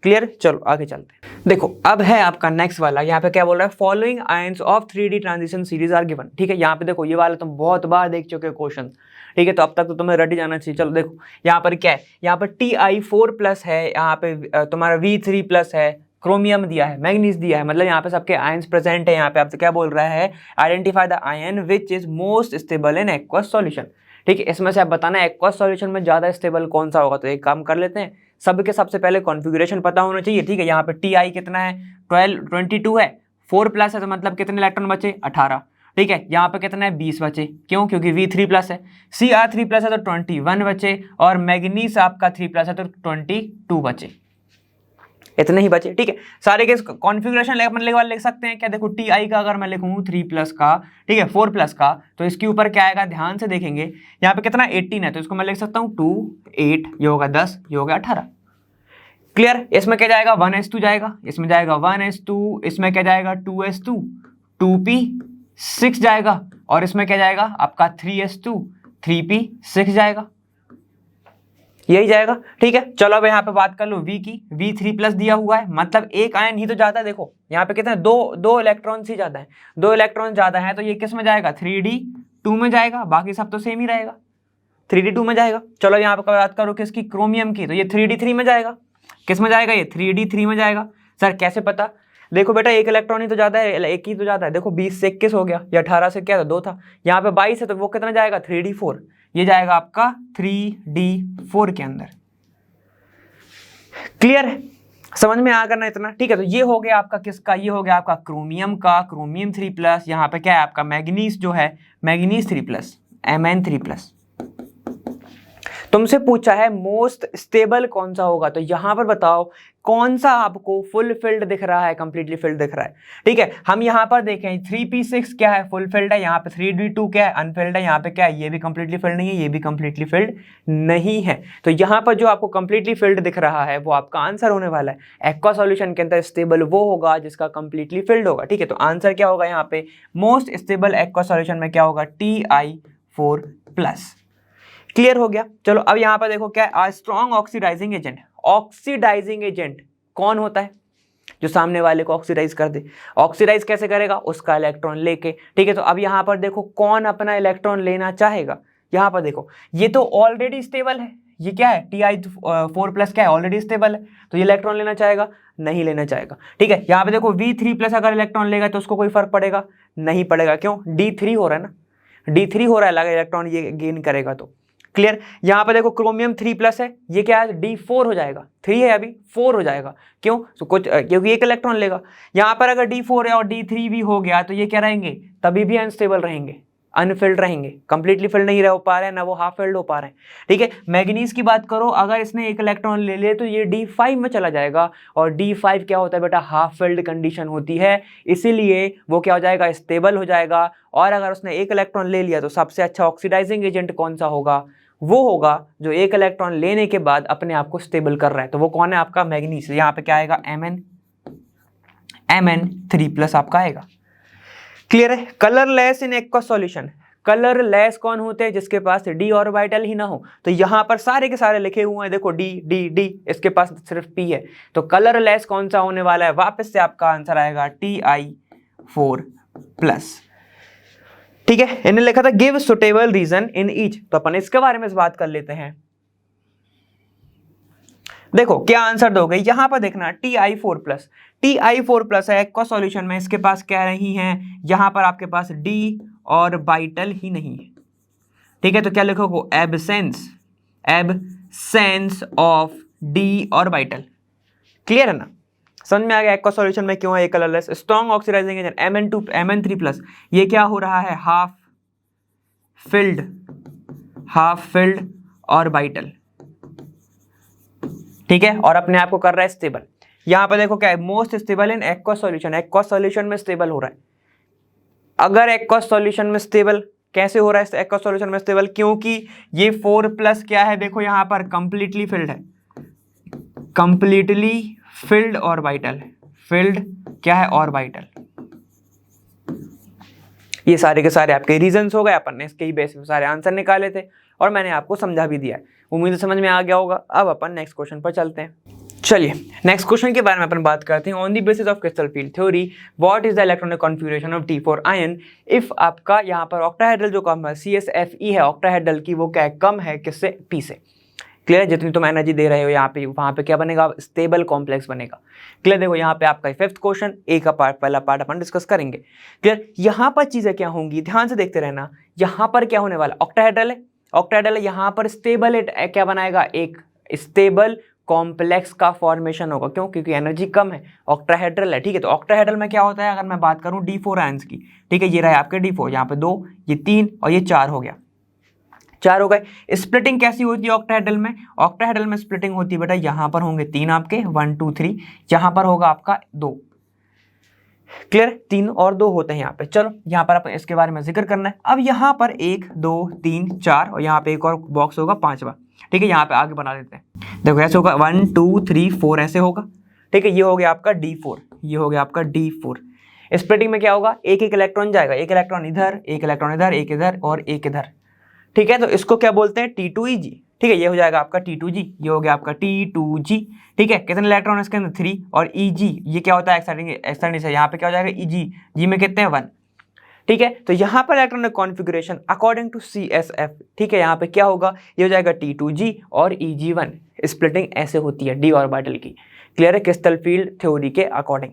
क्लियर। चलो आगे चलते हैं, देखो अब है आपका नेक्स्ट वाला, यहाँ पे क्या बोल रहा है, following ions of 3D transition series are given, ठीक है। यहाँ पे देखो ये वाला तुम बहुत बार देख चुके हो क्वेश्चन, ठीक है। तो अब तक तो तुम्हें रेडी जाना चाहिए। चलो देखो यहाँ पर क्या है, यहाँ पर Ti4 प्लस है, यहाँ पे तुम्हारा V3 प्लस है, क्रोमियम दिया है, मैग्नीज दिया है, मतलब यहाँ पे सबके आयंस प्रेजेंट है। यहाँ पे आपसे क्या बोल रहा है, identify the ion which is most stable in aqueous solution, ठीक है। इसमें से आप बताना एक्वस सॉल्यूशन में ज़्यादा स्टेबल कौन सा होगा। तो एक काम कर लेते हैं, सबके सबसे पहले कॉन्फ़िगरेशन पता होना चाहिए, ठीक है। यहाँ पे Ti कितना है, 22 है, 4 प्लस है, तो मतलब कितने इलेक्ट्रॉन बचे, 18, ठीक है। यहाँ पे कितना है, 20 बचे, क्यों, क्योंकि V3 प्लस है, Cr3 प्लस है तो 21 बचे, और मैग्नीज आपका 3 प्लस है तो 22 बचे, इतने ही बचे, ठीक है। सारे के कॉन्फ़िगरेशन अपन लिख सकते हैं क्या, देखो Ti का अगर मैं लिखूँ 3 प्लस का, ठीक है, 4 प्लस का, तो इसके ऊपर क्या आएगा, ध्यान से देखेंगे, यहाँ पे कितना 18 है, तो इसको मैं लिख सकता हूँ 2 8, ये होगा 10, ये हो गया 18, क्लियर। इसमें क्या जाएगा, 1s2 जाएगा, इसमें जाएगा 1s2, इसमें क्या जाएगा 2s2, 2p6 जाएगा, और इसमें क्या जाएगा आपका 3s2, 3p6 जाएगा, यही जाएगा, ठीक है। चलो अब यहाँ पे बात कर लो V की, V3 प्लस दिया हुआ है, मतलब एक आयन ही तो ज्यादा है, देखो यहाँ पे कितने, दो इलेक्ट्रॉन ही ज्यादा है, 2 इलेक्ट्रॉन ज्यादा है, तो ये किस में जाएगा, 3d2 में जाएगा, बाकी सब तो सेम ही रहेगा, 3d2 में जाएगा। चलो यहाँ पे बात करो किसकी, क्रोमियम की, तो ये 3d3 में जाएगा, किस में जाएगा, ये 3d3 में जाएगा। सर कैसे पता, देखो बेटा एक इलेक्ट्रॉन ही तो ज्यादा है, एक ही तो ज्यादा है, देखो 20 से 21 हो गया, या 18 से क्या था, 2 था, यहाँ पे 22 है, तो वो कितना जाएगा, 3d4, ये जाएगा आपका 3d4 के अंदर, क्लियर है, समझ में आ करना इतना, ठीक है। तो ये हो गया आपका किसका, ये हो गया आपका क्रोमियम का, क्रोमियम 3 प्लस, यहाँ पे क्या है आपका मैग्नीज जो है, मैग्नीज 3 प्लस, Mn3 प्लस। तुमसे पूछा है मोस्ट स्टेबल कौन सा होगा, तो यहां पर बताओ कौन सा आपको फुल फिल्ड दिख रहा है, कंप्लीटली फिल्ड दिख रहा है, ठीक है। हम यहां पर देखें 3p6 क्या है, फुल फिल्ड है, यहाँ पे 3d2 क्या है, अनफिल्ड है, यहाँ पे क्या है, ये भी कंप्लीटली फिल्ड नहीं है, ये भी कंप्लीटली फिल्ड नहीं है। तो यहाँ पर जो आपको कंप्लीटली फिल्ड दिख रहा है वो आपका आंसर होने वाला है। एक्वा सॉल्यूशन के अंदर स्टेबल वो होगा जिसका कंप्लीटली फिल्ड होगा, ठीक है। तो आंसर क्या होगा यहाँ पे, मोस्ट स्टेबल एक्वा सॉल्यूशन में क्या होगा, Ti4 प्लस, क्लियर हो गया। चलो अब यहाँ पर देखो क्या है, strong oxidising agent, oxidising agent कौन होता है, जो सामने वाले को ऑक्सीडाइज कर दे। ऑक्सीडाइज कैसे करेगा, उसका इलेक्ट्रॉन लेके, ठीक है। तो अब यहाँ पर देखो कौन अपना इलेक्ट्रॉन लेना चाहेगा, यहाँ पर देखो ये तो ऑलरेडी स्टेबल है, ये क्या है Ti4+ क्या है, ऑलरेडी स्टेबल है, तो ये इलेक्ट्रॉन लेना चाहेगा, नहीं लेना चाहेगा। ठीक है, यहाँ पे देखो V3+ अगर इलेक्ट्रॉन लेगा तो उसको कोई फर्क पड़ेगा, नहीं पड़ेगा, क्यों, D3 हो रहा है ना, D3 हो रहा है, अगर इलेक्ट्रॉन ये गेन करेगा तो। क्लियर। यहाँ पे देखो क्रोमियम 3+ है, ये क्या है, D4 हो जाएगा, 3 है अभी 4 हो जाएगा, क्यों, तो कुछ क्योंकि एक इलेक्ट्रॉन लेगा। यहाँ पर अगर D4 है और D3 भी हो गया तो ये क्या रहेंगे, तभी भी अनस्टेबल रहेंगे, अनफिल्ड रहेंगे, कंप्लीटली फिल्ड नहीं रह पा रहे हैं, ना वो हाफ फिल्ड हो पा रहे हैं। ठीक है, मैग्नीज की बात करो, अगर इसने एक इलेक्ट्रॉन ले ले तो ये D5 में चला जाएगा, और D5 क्या होता है बेटा, हाफ फिल्ड कंडीशन होती है, इसीलिए वो क्या हो जाएगा, स्टेबल हो जाएगा। और अगर उसने एक इलेक्ट्रॉन ले लिया तो सबसे अच्छा ऑक्सीडाइजिंग एजेंट कौन सा होगा, वो होगा जो एक इलेक्ट्रॉन लेने के बाद अपने आप को स्टेबल कर रहा है, तो वो कौन है, आपका मैग्नीज। यहाँ पे क्या आएगा, Mn3+ आपका आएगा। क्लियर है। Colourless in aqua solution, colourless कौन होते हैं, जिसके पास डी ऑर्बिटल ही ना हो, तो यहां पर सारे के सारे लिखे हुए हैं, देखो डी डी डी, इसके पास सिर्फ पी है, तो कलरलेस कौन सा होने वाला है, वापस से आपका आंसर आएगा Ti4+। ठीक है, इन्हें लिखा था give suitable reason in each, तो अपन इसके बारे में बात कर लेते हैं। देखो क्या आंसर दोगे, यहां पर देखना Ti4+ है एक्वा सॉल्यूशन में, इसके पास क्या नहीं है, यहां पर आपके पास डी ऑर्बिटल ही नहीं है। ठीक है, तो क्या लिखोगे, absence of D orbital. Clear है ना, समझ में आ गया एक्वा सॉल्यूशन में क्यों है ये colourless. Strong oxidising agent Mn3+, ये क्या हो रहा है, हाफ फिल्ड ऑर्बिटल। ठीक है, और अपने आप को कर रहा है स्टेबल। यहां पर देखो क्या है, most stable in aqua solution, aqua solution में स्टेबल हो रहा है। अगर एक्वा सॉल्यूशन में स्टेबल कैसे हो रहा है, एक्वा सॉल्यूशन में स्टेबल, क्योंकि ये 4+ क्या है, देखो यहां पर कंप्लीटली फिल्ड है, कंप्लीटली फिल्ड ऑर्बिटल, फिल्ड क्या है, ऑर्बिटल। ये सारे के सारे आपके रीजंस हो गए, अपन ने इसके ही बेस पे सारे आंसर निकाले थे और मैंने आपको समझा भी दिया है, उम्मीद है समझ में आ गया होगा। अब अपन नेक्स्ट क्वेश्चन पर चलते हैं। चलिए नेक्स्ट क्वेश्चन के बारे में अपन बात करते हैं। On the basis of crystal field theory what is the electronic configuration of T4 ion if आपका यहाँ पर ऑक्टाहेड्रल जो कम है CsFe है ऑक्टाहेड्रल की, वो क्या है, कम है किससे, P से। क्लियर, जितनी तुम एनर्जी दे रहे हो यहाँ पे, वहाँ पे क्या बनेगा, स्टेबल कॉम्प्लेक्स बनेगा। क्लियर, देखो यहाँ पे आपका 5th क्वेश्चन, ए का पार्ट, पहला पार्ट अपन डिस्कस करेंगे। क्लियर, यहाँ पर चीजें क्या होंगी, ध्यान से देखते रहना। यहाँ पर क्या होने वाला, ऑक्टाहेड्रल है, ऑक्टाहेड्रल यहाँ पर स्टेबल क्या बनाएगा, एक स्टेबल कॉम्प्लेक्स का फॉर्मेशन होगा, क्यों, क्योंकि एनर्जी कम है, ऑक्टाहेड्रल है। ठीक है, तो ऑक्टाहेड्रल में क्या होता है, अगर मैं बात करूं D4 आयंस की, ठीक है, ये रहे आपके D4, यहाँ पे 2, ये 3 और ये 4 हो गया, 4 हो गए। स्प्लिटिंग कैसी होती है ऑक्टाहेड्रल में, ऑक्टाहेड्रल में स्प्लिटिंग होती है बेटा, यहाँ पर होंगे 3 आपके, 1 2 3, यहाँ पर होगा आपका 2। क्लियर, 3 और 2 होते हैं यहाँ पे। चलो यहाँ पर अपन इसके बारे में जिक्र करना है। अब यहाँ पर 1 2 3 4 और यहाँ पे एक और बॉक्स होगा 5वां। ठीक है, यहाँ पे आगे बना देते हैं, देखो ऐसे होगा 1 2 3 4 ऐसे होगा। ठीक है, ये हो गया आपका D4, ये हो गया आपका D4। स्प्लिटिंग में क्या होगा, एक एक इलेक्ट्रॉन जाएगा, एक इलेक्ट्रॉन इधर, एक इलेक्ट्रॉन इधर, एक इधर और एक इधर। ठीक है, तो इसको क्या बोलते हैं, T2Eg। ठीक है, ये हो जाएगा आपका T2G, ये हो गया आपका T2G। ठीक है, कितने इलेक्ट्रॉन इसके अंदर, 3, और Eg ये क्या होता है, एक्सटर्नल से, यहाँ पे क्या हो जाएगा Eg, जी में कितने हैं 1। ठीक है, तो यहाँ पर electronic configuration according to CsF, ठीक है, यहाँ पे क्या होगा, ये हो जाएगा T2G और Eg1। स्प्लिटिंग ऐसे होती है डी ऑर्बिटल की। क्लियर है, क्रिस्टल फील्ड थ्योरी के अकॉर्डिंग।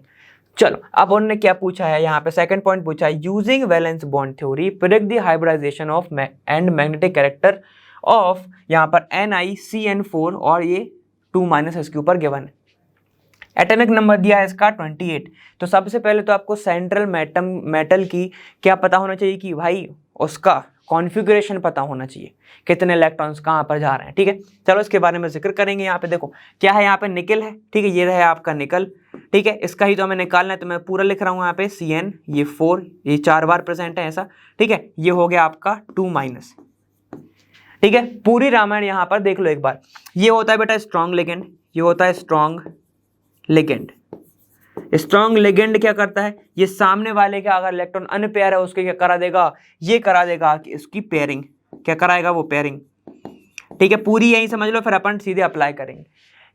चलो अब उन्होंने क्या पूछा है, यहाँ पे सेकंड पॉइंट पूछा है, using valence bond theory predict the hybridisation of and magnetic character of, यहाँ पर NiCN4 और ये 2- इसके ऊपर गिवन है। एटॉमिक नंबर दिया है इसका 28। तो सबसे पहले तो आपको सेंट्रल मेटल की क्या पता होना चाहिए कि भाई उसका कॉन्फ़िगरेशन पता होना चाहिए, कितने इलेक्ट्रॉन्स कहाँ पर जा रहे हैं। ठीक है, चलो इसके बारे में जिक्र करेंगे। यहाँ पे देखो क्या है, यहाँ पे निकल है। ठीक है, ये रहा आपका निकल। ठीक है, इसका ही तो हमें निकालना है, तो मैं पूरा लिख रहा हूँ यहाँ पे CN, ये 4, ये 4 बार प्रेजेंट है ऐसा। ठीक है, ये हो गया आपका 2-। ठीक है, पूरी रामायण यहाँ पर देख लो एक बार। ये होता है बेटा स्ट्रॉन्ग लिगेंड, ये होता है स्ट्रॉन्ग लिगेंड। स्ट्रॉन्ग लिगेंड क्या करता है, ये सामने वाले का अगर इलेक्ट्रॉन अनपेयर है उसके क्या करा देगा, ये करा देगा कि इसकी पेयरिंग, क्या कराएगा वो पेयरिंग। ठीक है, पूरी यही समझ लो, फिर अपन सीधे अप्लाई करेंगे।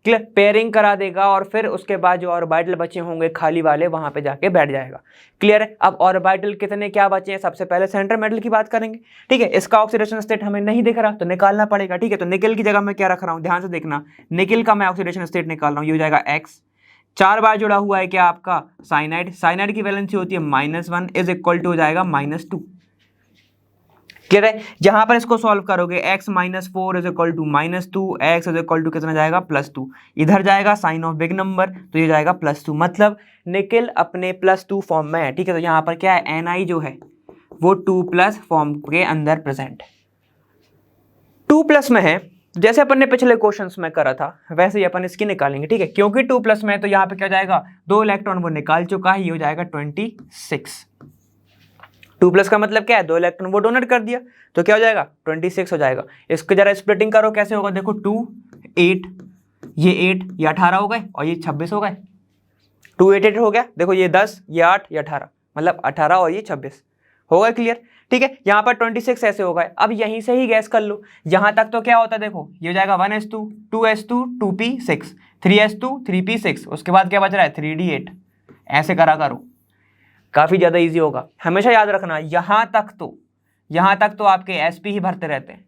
क्लियर, पेयरिंग करा देगा और फिर उसके बाद जो ऑर्बिटल बचे होंगे खाली वाले वहां पे जाके बैठ जाएगा। क्लियर है। अब ऑर्बिटल कितने क्या बचे हैं, सबसे पहले सेंट्रल मेटल की बात करेंगे। ठीक है, इसका ऑक्सीडेशन स्टेट हमें नहीं दिख रहा तो निकालना पड़ेगा। ठीक है, तो निकल की जगह मैं क्या रख रहा हूं, ध्यान से देखना, निकल का मैं ऑक्सीडेशन स्टेट निकाल रहा हूं, ये हो जाएगा x, 4 बार जुड़ा हुआ है क्या आपका साइनाइड, साइनाइड की वैलेंसी होती है -1 इज इक्वल टू हो जाएगा -2। क्लियर है। जहां पर इसको सॉल्व करोगे x -4 is equal to -2, x is equal to कितना जाएगा +2, इधर जाएगा साइन ऑफ बिग नंबर तो ये जाएगा +2, मतलब निकल अपने +2 फॉर्म में है। ठीक है, तो यहाँ पर क्या है, Ni जो है वो 2+ फॉर्म के अंदर प्रेजेंट है, 2+ में है। जैसे अपन ने पिछले क्वेश्चंस में करा था वैसे ही अपन इसकी निकालेंगे। ठीक है, क्योंकि 2+ में है तो यहाँ पे क्या जाएगा, 2 इलेक्ट्रॉन वो निकाल चुका है, ये हो जाएगा 26। 2+ का मतलब क्या है, 2 इलेक्ट्रॉन वो डोनेट कर दिया तो क्या हो जाएगा 26 हो जाएगा। इसको जरा स्प्लिटिंग करो, कैसे होगा, देखो 2 8, ये 8 ये 18 हो गए और ये 26 हो गए, 2 8 8 हो गया, देखो ये 10 ये 8 ये 18, मतलब 18 और ये 26 हो गया। क्लियर। ठीक है, यहाँ पर 26 ऐसे हो गए। अब यहीं से ही गैस कर लो, यहाँ तक तो क्या होता है, देखो ये हो जाएगा 1s2 2s2 2p6 3s2 3p6, उसके बाद क्या बच रहा है 3d8, ऐसे करा करो, काफी ज्यादा इजी होगा। हमेशा याद रखना यहाँ तक तो आपके sp ही भरते रहते हैं।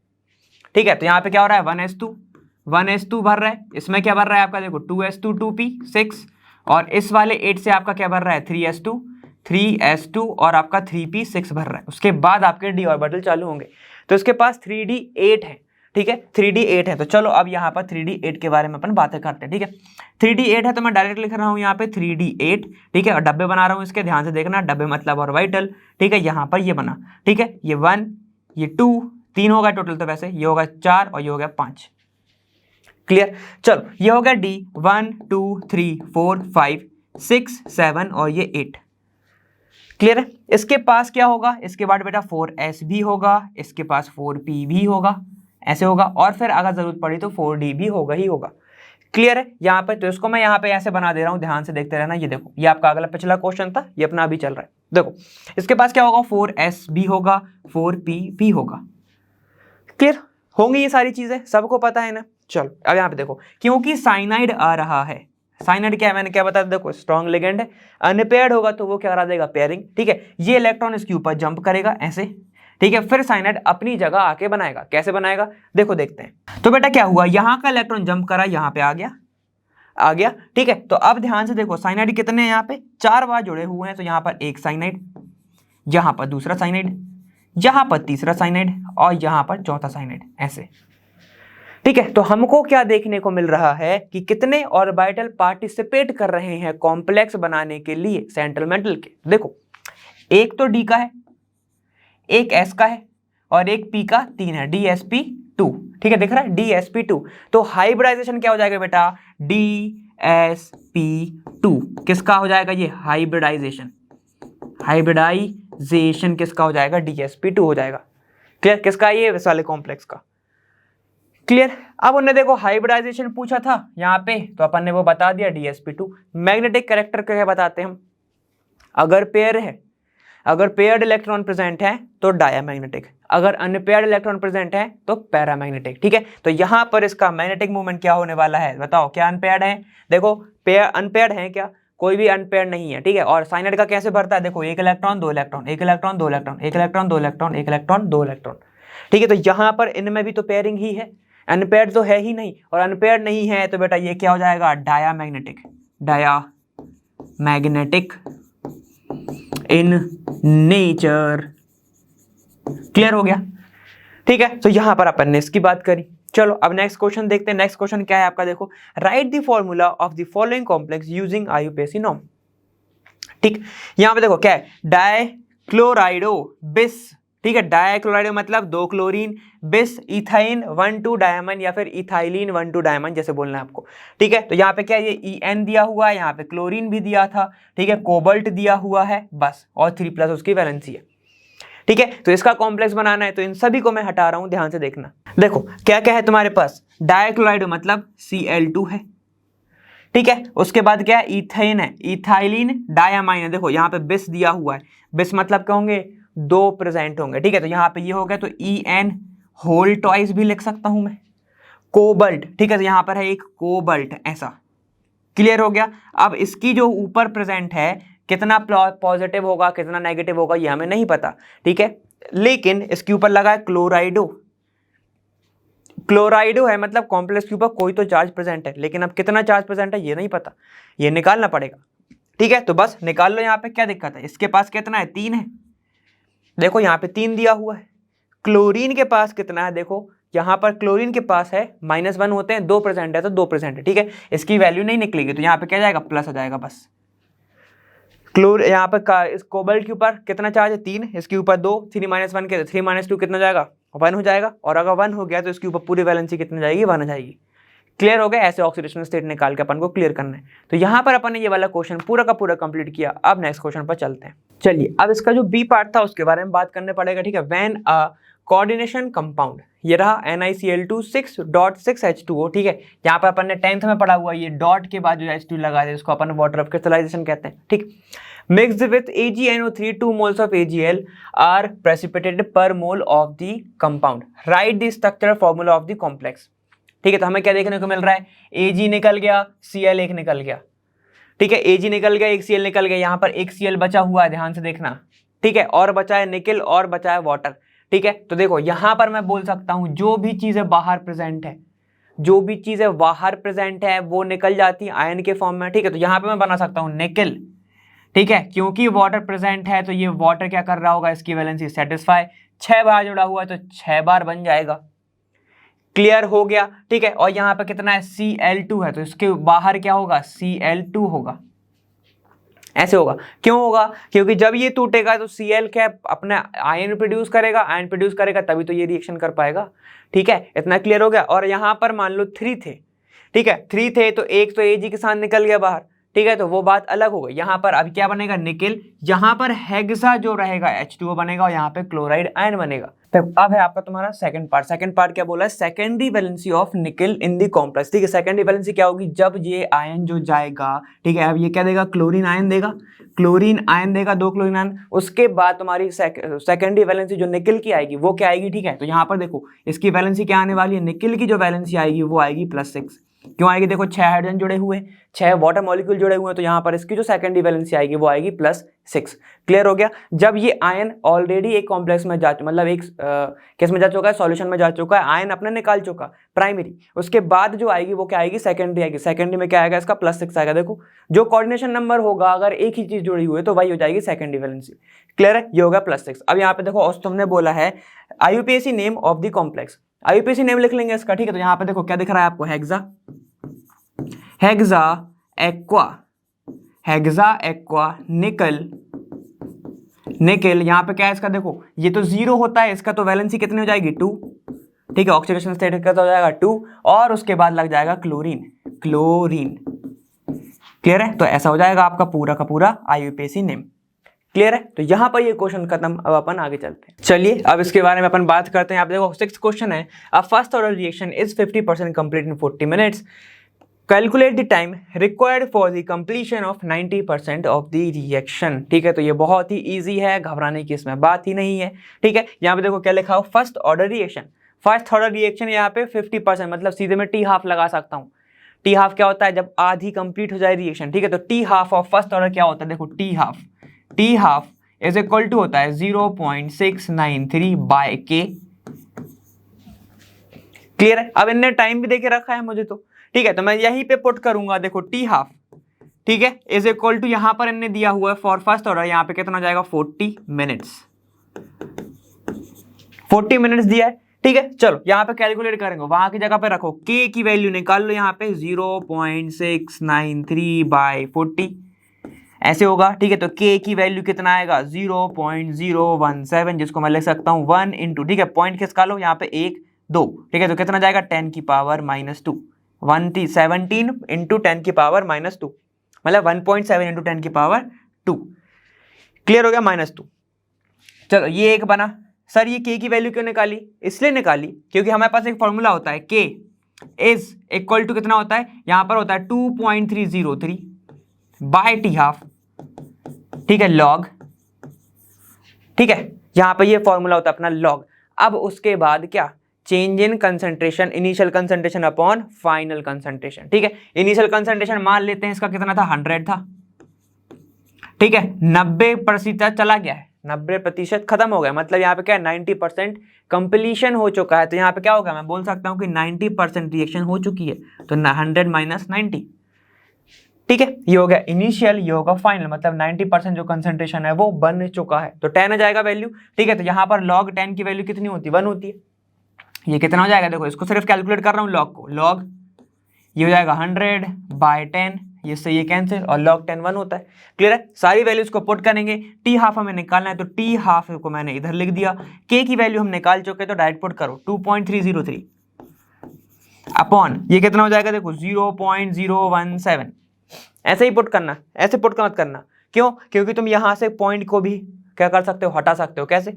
ठीक है, तो यहाँ पे क्या हो रहा है 1s2 भर रहा है, इसमें क्या भर रहा है आपका, देखो 2s2 2p6 और इस वाले 8 से आपका क्या भर रहा है 3s2 और आपका 3p6 भर रहा है। उसके बाद आपके d ऑर्बिटल चालू होंगे, तो इसके पास 3d8 है। ठीक है, 3d8 है, तो चलो अब यहाँ पर 3d8 के बारे में अपन बातें करते हैं। ठीक है, 3d8 है तो मैं डायरेक्ट लिख रहा हूँ यहाँ पे 3d8। ठीक है, और डब्बे बना रहा हूँ इसके, ध्यान से देखना, डब्बे मतलब ऑर्बिटल। ठीक है, यहाँ पर ये बना, ठीक है, ये 1 ये 2 3 होगा टोटल, तो वैसे ये होगा 4 और ये हो गया 5। क्लियर। चलो ये हो गया d 1 2 3 4 5 6 7 और ये 8। क्लियर है। इसके पास क्या होगा, इसके बाद बेटा 4s भी होगा, इसके पास 4p भी होगा, ऐसे होगा, और फिर अगर जरूरत पड़ी तो 4d भी होगा ही होगा। क्लियर है यहाँ पे, तो इसको मैं यहाँ पे ऐसे बना दे रहा हूँ, ध्यान से देखते रहना। ये देखो, ये आपका अगला पिछला क्वेश्चन था, ये अपना अभी चल रहा है। देखो इसके पास क्या होगा, 4s भी होगा 4p भी होगा। क्लियर होंगी ये सारी चीजें, सबको पता है ना। चलो अब यहाँ पे देखो, क्योंकि साइनाइड आ रहा है, साइनाइड क्या है मैंने क्या बताया, देखो स्ट्रॉन्ग लिगेंड है, अनपेयर्ड होगा तो वो क्या करा देगा पेयरिंग। ठीक है, ये इलेक्ट्रॉन इसके ऊपर जंप करेगा ऐसे। ठीक है, फिर साइनाइड अपनी जगह आके बनाएगा, कैसे बनाएगा देखो देखते हैं। तो बेटा क्या हुआ, यहाँ का इलेक्ट्रॉन जंप करा, यहाँ पे आ गया। ठीक है, तो अब ध्यान से देखो, साइनाइड कितने हैं यहाँ पे, 4 बार जुड़े हुए हैं, तो यहाँ पर एक साइनाइड, यहाँ पर दूसरा साइनाइड, यहाँ पर तीसरा साइनाइड और यहाँ पर चौथा साइनाइड, ऐसे। ठीक है, तो हमको क्या देखने को मिल रहा है कि कितने ऑर्बिटल पार्टिसिपेट कर रहे हैं कॉम्प्लेक्स बनाने के लिए सेंट्रल मेटल के। देखो एक तो d का है, एक s का है और एक p का 3 है, dsp2। ठीक है, दिख रहा है dsp2। तो हाइब्रिडाइजेशन क्या हो जाएगा बेटा, dsp2 किसका हो जाएगा, ये हाइब्रिडाइजेशन किसका हो जाएगा, dsp2 हो जाएगा। क्लियर, किसका, ये इस वाले कॉम्प्लेक्स का। क्लियर। अब उन्हें देखो हाइब्रिडाइजेशन पूछा था यहाँ पे, तो अपन ने वो बता दिया dsp2। मैग्नेटिक कैरेक्टर क्या बताते हैं हम, अगर पेयर है, अगर पेयर्ड इलेक्ट्रॉन प्रेजेंट है तो डायामैग्नेटिक, अगर अनपेयर्ड इलेक्ट्रॉन प्रेजेंट है तो पैरामैग्नेटिक। ठीक है, तो यहाँ पर इसका मैग्नेटिक मूवमेंट क्या होने वाला है, बताओ क्या अनपेयर्ड है, देखो अनपेयर्ड है क्या, कोई भी अनपेयर्ड नहीं है। ठीक है, और साइनाइड का कैसे भरता है, देखो 1 electron 2 electron 1 electron 2 electron 1 electron 2 electron 1 electron 2 electron. ठीक है, तो यहाँ पर इनमें भी तो पेयरिंग ही है, अनपेयर्ड तो है ही नहीं, और अनपेयर्ड नहीं है तो बेटा ये क्या हो जाएगा, डायामैग्नेटिक इन नेचर। क्लियर हो गया। ठीक है, तो यहां पर अपन ने इसकी बात करी। चलो अब नेक्स्ट क्वेश्चन देखते हैं। नेक्स्ट क्वेश्चन क्या है आपका, देखो right the formula of the following complex using IUPAC norm. ठीक, यहां पे देखो क्या है, डाइक्लोराइडो बिस। ठीक है, डाइक्लोराइडो मतलब 2 क्लोरीन, बिस इथाइन 1 2 डायमंड या फिर इथाइलिन 1 2 डायमंड जैसे बोलना है आपको। ठीक है, तो यहाँ पे क्या है, ये EN दिया हुआ है, यहाँ पे क्लोरीन भी दिया था। ठीक है, कोबाल्ट दिया हुआ है बस, और 3+ उसकी वैलेंसी है। ठीक है, तो इसका कॉम्प्लेक्स बनाना है, तो इन सभी को मैं हटा रहा हूं, ध्यान से देखना। देखो क्या क्या है तुम्हारे पास, डाइक्लोराइडो मतलब Cl2 है। ठीक है, उसके बाद क्या है, इथेन है, इथाइलिन डायामाइन है। देखो यहाँ पे बिस दिया हुआ है, बिस मतलब क्या होंगे, 2 प्रेजेंट होंगे। ठीक है, तो यहाँ पे ये हो गया, तो EN होल ट्वाइस भी लिख सकता हूं मैं। कोबल्ट, ठीक है, तो यहाँ पर है एक कोबल्ट, ऐसा क्लियर हो गया। अब इसकी जो ऊपर प्रेजेंट है कितना पॉजिटिव होगा कितना नेगेटिव होगा ये हमें नहीं पता, ठीक है, लेकिन इसके ऊपर लगा है क्लोराइडो, क्लोराइडो है मतलब कॉम्प्लेक्स के ऊपर कोई तो चार्ज प्रेजेंट है, लेकिन अब कितना चार्ज प्रेजेंट है ये नहीं पता, ये निकालना पड़ेगा, ठीक है, तो बस निकाल लो। यहाँ पे क्या दिक्कत है, इसके पास कितना है 3 है, देखो यहाँ पे 3 दिया हुआ है। क्लोरीन के पास कितना है, देखो यहाँ पर क्लोरीन के पास है -1 होते हैं, 2 प्रेजेंट है तो 2 प्रेजेंट है, ठीक है, इसकी वैल्यू नहीं निकलेगी तो यहाँ पे क्या जाएगा प्लस आ जाएगा बस। यहाँ पर इस कोबाल्ट के ऊपर कितना चार्ज है 3, इसके ऊपर 2, 3 - 1 के 3 - 2 कितना जाएगा 1 हो जाएगा, और अगर 1 हो गया तो इसके ऊपर पूरी वैलेंसी कितनी जाएगी 1 आ जाएगी। क्लियर हो गया, ऐसे ऑक्सीडेशन स्टेट निकाल के अपन को क्लियर करना है। तो यहाँ पर अपन ने ये वाला क्वेश्चन पूरा का पूरा कंप्लीट किया। अब नेक्स्ट क्वेश्चन पर चलते हैं। चलिए अब इसका जो बी पार्ट था उसके बारे में बात करने पड़ेगा, ठीक है। व्हेन अ कोऑर्डिनेशन कंपाउंड, ये रहा NiCl2 6.6H2O, ठीक है, यहाँ पर अपन ने 10th में पढ़ा हुआ, ये डॉट के बाद जो H2 लगा दे इसको अपन वाटर ऑफ क्रिस्टलाइजेशन कहते हैं, ठीक। Mixed with AgNO3, 2 moles of AgL are precipitated per mole of the compound. Write the structural formula of the complex. ठीक है, तो हमें क्या देखने को मिल रहा है, Ag निकल गया, Cl एक निकल गया, ठीक है, Ag निकल गया, एक Cl निकल गया, यहाँ पर एक Cl बचा हुआ है, ध्यान से देखना, ठीक है, और बचा है निकल और बचा है वाटर, ठीक है। तो देखो यहाँ पर मैं बोल सकता हूँ जो भी चीजें बाहर प्रेजेंट है, जो भी चीजें बाहर प्रेजेंट है वो निकल जाती है आयन के फॉर्म में, ठीक है। तो यहाँ पे मैं बना सकता हूँ निकल, ठीक है, क्योंकि वाटर प्रेजेंट है तो ये वाटर क्या कर रहा होगा, इसकी वैलेंसी सेटिस्फाई, 6 बार जुड़ा हुआ है तो 6 बार बन जाएगा। क्लियर हो गया, ठीक है। और यहाँ पे कितना है Cl2 है तो इसके बाहर क्या होगा Cl2 होगा, ऐसे होगा। क्यों होगा, क्योंकि जब ये टूटेगा तो Cl क्या अपना आयन प्रोड्यूस करेगा, आयन प्रोड्यूस करेगा तभी तो ये रिएक्शन कर पाएगा, ठीक है, इतना क्लियर हो गया। और यहाँ पर मान लो 3 थे, ठीक है, 3 थे तो एक तो Ag के साथ निकल गया बाहर, ठीक है, तो वो बात अलग हो गई। यहाँ पर अब क्या बनेगा निकल, यहाँ पर हेक्सा जो रहेगा H2O बनेगा और यहाँ पे क्लोराइड आयन बनेगा। तो अब है आपका तुम्हारा सेकंड पार्ट। सेकंड पार्ट क्या बोला है, सेकेंडरी वैलेंसी ऑफ निकल इन दी कॉम्प्लेक्स, ठीक है। सेकेंडरी वैलेंसी क्या होगी, जब ये आयन जो जाएगा, ठीक है, अब ये क्या देगा, क्लोरीन आयन देगा, क्लोरीन आयन देगा, 2 क्लोरीन आयन, उसके बाद तुम्हारी सेकेंडरी वैलेंसी जो निकल की आएगी वो क्या आएगी, ठीक है। तो यहाँ पर देखो इसकी वैलेंसी क्या आने वाली है, निकल की जो वैलेंसी आएगी वो आएगी +6। क्यों आएगी, देखो 6 हाइड्रोजन जुड़े हुए, 6 वाटर मॉलिक्यूल जुड़े हुए हैं, तो यहाँ पर इसकी जो सेकेंडरी वैलेंसी आएगी वो आएगी +6। क्लियर हो गया। जब ये आयन ऑलरेडी एक कॉम्प्लेक्स में जा, मतलब एक किस में जा चुका है, सॉल्यूशन में जा चुका है, आयन अपने निकाल चुका प्राइमरी, उसके बाद जो आएगी वो क्या आएगी, सेकेंडरी आएगी। सेकेंडरी में क्या आएगा, इसका +6 आएगा। देखो जो कोऑर्डिनेशन नंबर होगा अगर एक ही चीज जुड़ी हुई है तो वही हो जाएगी सेकेंडरी वैलेंसी। क्लियर है, ये होगा +6। अब यहाँ पे देखो तुमने बोला है IUPAC name of the complex, IUPAC name लिख लेंगे इसका, ठीक है। तो यहाँ पे देखो क्या दिख रहा है आपको, हेक्सा एक्वा निकल। यहाँ पे क्या है इसका, देखो ये तो 0 होता है, इसका तो वैलेंसी कितनी हो जाएगी 2, ठीक है, ऑक्सीडेशन स्टेट का तो हो जाएगा 2, और उसके बाद लग जाएगा क्लोरीन। क्लियर है, तो ऐसा हो जाएगा आपका पूरा का पूरा IUPAC नेम। क्लियर है, तो यहाँ पर ये क्वेश्चन खत्म। अब अपन आगे चलते हैं। चलिए अब इसके बारे में अपन बात करते हैं। आप देखो 6th क्वेश्चन है, a first order reaction is 50% complete in 40 minutes, calculate the time required for the completion of 90% of the reaction. ठीक है, तो ये बहुत ही इजी है, घबराने की इसमें बात ही नहीं है। ठीक है, यहाँ पे देखो क्या लिखा हो, first order reaction. First order reaction यहाँ पे 50%, मतलब सीधे मैं टी हाफ लगा सकता हूँ। टी हाफ क्या होता है, जब आधी कंप्लीट हो जाए रिएक्शन। ठीक है, तो T half of first order क्या होता है, देखो T half is equal to होता है 0.693 बाय के। क्लियर है, अब इनने टाइम भी देके रखा है मुझे तो। ठीक है, तो मैं यहीं पे पुट करूंगा, देखो टी हाफ, ठीक है, इज इक्वल टू यहां पर इनने दिया हुआ है फॉर फर्स्ट ऑर्डर, यहां पे कितना जाएगा 40 मिनट्स। 40 मिनट्स दिया है। ठीक है, चलो यहां पे कैलकुलेट करेंगे, वहां की जगह पे रखो, के की वैल्यू निकाल लो, यहां पे 0.693 बाय 40 ऐसे होगा। ठीक है, तो के की वैल्यू कितना आएगा 0.017, जिसको मैं लिख सकता हूं 1 इंटू, ठीक है, पॉइंट खिसका लो, यहाँ पे 1 2, ठीक है, तो कितना जाएगा 10 की पावर -2, 17 इंटू 10 की पावर -2, मतलब 1.7 इंटू 10 की पावर 2। क्लियर हो गया, -2। चलो ये एक बना। सर ये के की वैल्यू क्यों निकाली, इसलिए निकाली क्योंकि हमारे पास एक फॉर्मूला होता है, के इज इक्वल टू कितना होता है, यहां पर होता है 2.303 बाय टी हाफ। ठीक है, लॉग। ठीक है, यहां पर ये फॉर्मूला होता है अपना लॉग। अब उसके बाद क्या, change in concentration, initial concentration upon final concentration. ठीक है, इनिशियल कंसंट्रेशन मान लेते हैं इसका कितना था, 100 था। ठीक है, 90% चला गया है, 90% खत्म हो गया, मतलब यहाँ पे क्या है 90% कंप्लीशन हो चुका है। तो यहाँ पे क्या होगा, मैं बोल सकता हूँ कि 90% रिएक्शन हो चुकी है, तो 100 माइनस 90। ठीक है, ये हो गया इनिशियल, ये होगा फाइनल, मतलब 90% जो कंसंट्रेशन है वो बन चुका है, तो 10 आ जाएगा वैल्यू। ठीक है, तो यहाँ पर log 10 की वैल्यू कितनी होती है, 1 होती है। ये कितना हो जाएगा, देखो इसको सिर्फ कैलकुलेट कर रहा हूँ log को, log ये हो जाएगा 100/10, ये से ये कैंसिल, और log 10 1 होता है। क्लियर है, सारी वैल्यूज को पुट करेंगे, टी हाफ हमें निकालना है, तो टी हाफ को मैंने इधर लिख दिया, के की वैल्यू हम निकाल चुके, तो डायरेक्ट पुट करो 2.303 अपॉन ये कितना हो जाएगा, देखो 0.017। ऐसे ही पुट करना, ऐसे पुट का मत करना, क्यों, क्योंकि तुम यहां से पॉइंट को भी क्या कर सकते हो, हटा सकते हो। कैसे,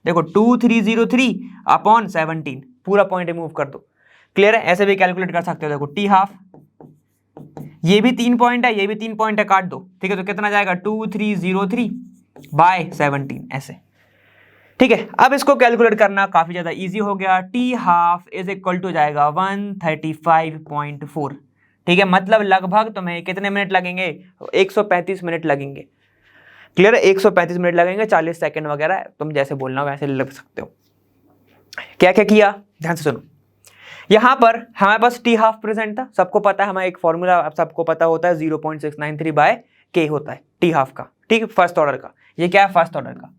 देखो 2303 अपॉन 17, पूरा पॉइंट रिमूव कर दो। क्लियर है, ऐसे भी कैलकुलेट कर सकते हो। देखो टी हाफ, ये भी 3 पॉइंट है, ये भी 3 पॉइंट है, काट दो। ठीक है, तो कितना जाएगा 2303/17 ऐसे। ठीक है, अब इसको कैलकुलेट करना काफी ज्यादा इजी हो गया। T half is equal to जाएगा 135.4। ठीक है, मतलब लगभग तुम्हें कितने मिनट लगेंगे, 135 मिनट लगेंगे। क्लियर है, 135 मिनट लगेंगे, 40 सेकंड वगैरह, तुम जैसे बोलना हो वैसे लग सकते हो। क्या क्या किया, ध्यान से सुनो। यहां पर हमारे पास टी हाफ प्रेजेंट था, सबको पता है, हमारा एक फॉर्मूला सबको पता होता है, 0.693/k होता है टी हाफ का। ठीक है, फर्स्ट ऑर्डर का, ये क्या है, फर्स्ट ऑर्डर का,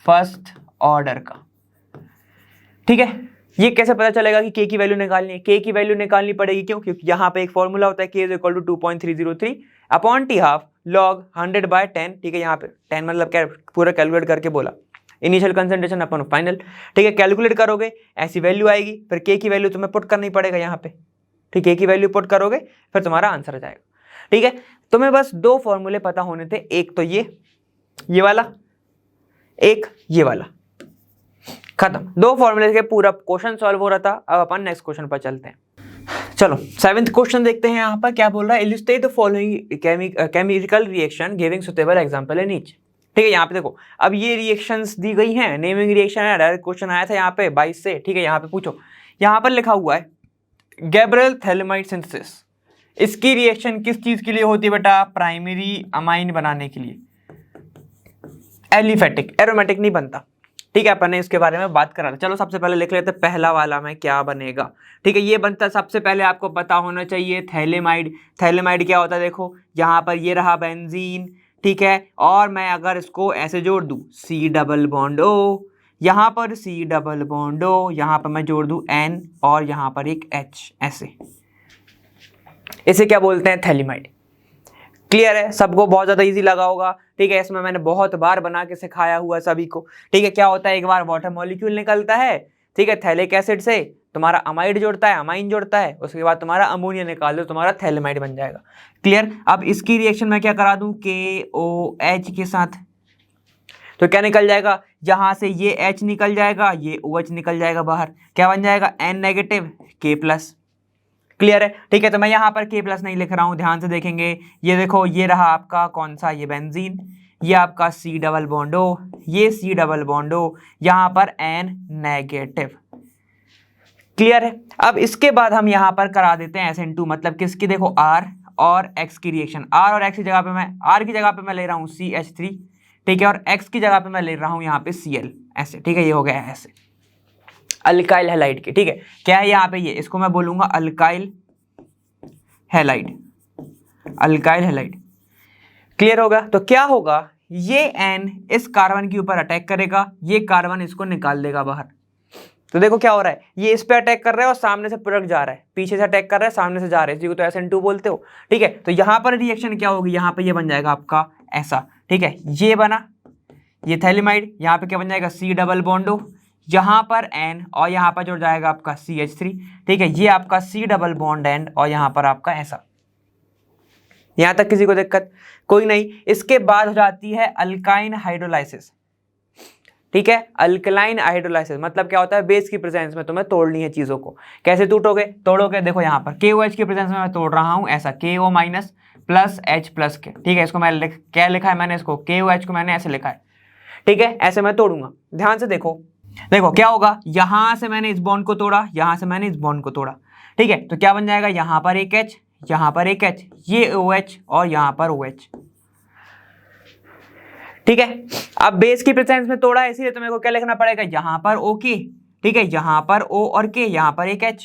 फर्स्ट ऑर्डर का। ठीक है, ये कैसे पता चलेगा कि के की वैल्यू निकालनी है, के की वैल्यू निकालनी पड़ेगी, क्यों, क्योंकि यहाँ पे एक फॉर्मूला होता है, k is equal to 2.303 upon T half log 100/10। ठीक है, यहाँ पे 10 मतलब क्या, पूरा कैलकुलेट करके बोला, इनिशियल कंसंट्रेशन अपॉन फाइनल। ठीक है, कैलकुलेट करोगे ऐसी वैल्यू आएगी, फिर के की वैल्यू तुम्हें पुट करनी पड़ेगा यहाँ पे। ठीक, के की वैल्यू पुट करोगे फिर तुम्हारा आंसर आ जाएगा। ठीक है, तुम्हें बस 2 फॉर्मूले पता होने थे, एक तो ये वाला, एक ये वाला, खत्म। 2 फॉर्मूले के पूरा क्वेश्चन सॉल्व हो रहा था। अब अपन नेक्स्ट क्वेश्चन पर चलते हैं। चलो 7th क्वेश्चन देखते हैं। यहाँ पर क्या बोल रहा है, illustrate the following chemical reaction giving suitable example in each. ठीक है, यहाँ पे देखो, अब ये रिएक्शंस दी गई हैं, नेमिंग रिएक्शन है, डायरेक्ट क्वेश्चन आया था यहाँ पे 22 से। ठीक है, यहाँ पे पूछो, यहाँ पर लिखा हुआ है गैब्रियल थैलेमाइड सिंथेसिस, इसकी रिएक्शन किस चीज के लिए होती है बेटा, प्राइमरी अमाइन बनाने के लिए, एलिफेटिक, एरोमेटिक नहीं बनता। ठीक है, अपन ने इसके बारे में बात करा था। चलो सबसे पहले लिख लेते हैं पहला वाला में क्या बनेगा। ठीक है, ये बनता, सबसे पहले आपको पता होना चाहिए थैलेमाइड। थैलेमाइड क्या होता है, देखो यहाँ पर ये रहा बेंजीन। ठीक है, और मैं अगर इसको ऐसे जोड़ दूं, C डबल बॉन्ड O, यहाँ पर C डबल बॉन्ड O, यहाँ पर मैं जोड़ दूं N, और यहाँ पर एक H, ऐसे, इसे क्या बोलते हैं, थैलेमाइड। क्लियर है, सबको बहुत ज्यादा इजी लगा होगा। ठीक है, इसमें मैंने बहुत बार बना के सिखाया हुआ सभी को। ठीक है, क्या होता है, एक बार वाटर मॉलिक्यूल निकलता है, ठीक है, थैलिक एसिड से तुम्हारा अमाइड जोड़ता है, अमाइन जोड़ता है, उसके बाद तुम्हारा अमोनिया निकाल दो, तुम्हारा थैलेमाइड बन जाएगा। क्लियर, अब इसकी रिएक्शन मैं क्या करा दूं, KOH के साथ, तो क्या निकल जाएगा, यहां से ये H निकल जाएगा, ये OH निकल जाएगा बाहर, क्या बन जाएगा, N नेगेटिव K+। क्लियर है, ठीक है, तो मैं यहाँ पर K+ नहीं लिख रहा हूँ, ध्यान से देखेंगे। ये देखो, ये रहा आपका कौन सा, ये बेंजीन, ये आपका C डबल बॉन्ड O, ये C डबल बॉन्ड O, यहाँ पर N नेगेटिव। क्लियर है, अब इसके बाद हम यहाँ पर करा देते हैं SN2, मतलब किसकी, देखो R और X की रिएक्शन। R और X की जगह पे मैं, R की जगह पे मैं ले रहा हूँ CH3, ठीक है, और X की जगह पे मैं ले रहा हूँ यहाँ पे Cl, ऐसे। ठीक है, ये हो गया ऐसे, अल्काइल हैलाइड के। ठीक है, क्या है यहाँ पे, ये इसको मैं बोलूंगा alkyl halide, alkyl halide. Clear होगा, तो क्या होगा, ये N इस कार्बन के ऊपर अटैक करेगा, ये कार्बन इसको निकाल देगा बाहर। तो देखो क्या हो रहा है, ये इस पे अटैक कर रहा है और सामने से प्रोडक्ट जा रहा है, पीछे से अटैक कर रहा है, सामने से जा रहा है, इसी को तो SN2 बोलते हो। ठीक है, तो यहाँ पर रिएक्शन क्या होगी, यहाँ पे ये बन जाएगा आपका ऐसा। ठीक है, ये बना, ये थैलेमाइड, यहाँ पे क्या बन जाएगा, C डबल बॉन्ड O, यहाँ पर N, और यहाँ पर जुड़ जाएगा आपका CH3। ठीक है, ये आपका C डबल बॉन्ड N, और यहाँ पर आपका ऐसा। यहाँ तक किसी को दिक्कत कोई नहीं। इसके बाद हो जाती है अल्काइन हाइड्रोलाइसिस। ठीक है, अल्कलाइन हाइड्रोलाइसिस मतलब क्या होता है, बेस की प्रेजेंस में तुम्हें तोड़नी है चीजों को। कैसे तोड़ोगे, देखो यहाँ पर KOH की प्रेजेंस में मैं तोड़ रहा हूँ ऐसा, KO minus plus H plus के। ठीक है, इसको मैं क्या लिखा है मैंने, इसको KOH को मैंने ऐसे लिखा है। ठीक है, ऐसे मैं तोड़ूंगा, ध्यान से देखो, देखो क्या होगा, यहां से मैंने इस बॉन्ड को तोड़ा, यहां से मैंने इस बॉन्ड को तोड़ा, ठीक है, तो क्या बन जाएगा, यहां पर एक H, यहां पर एक H, ये OH और यहां पर OH, ठीक है। अब बेस की प्रेजेंस में तोड़ा है, इसीलिए तो मेरे को क्या लिखना पड़ेगा, यहां पर OK, ठीक है, यहां पर O और K, यहां पर एक H,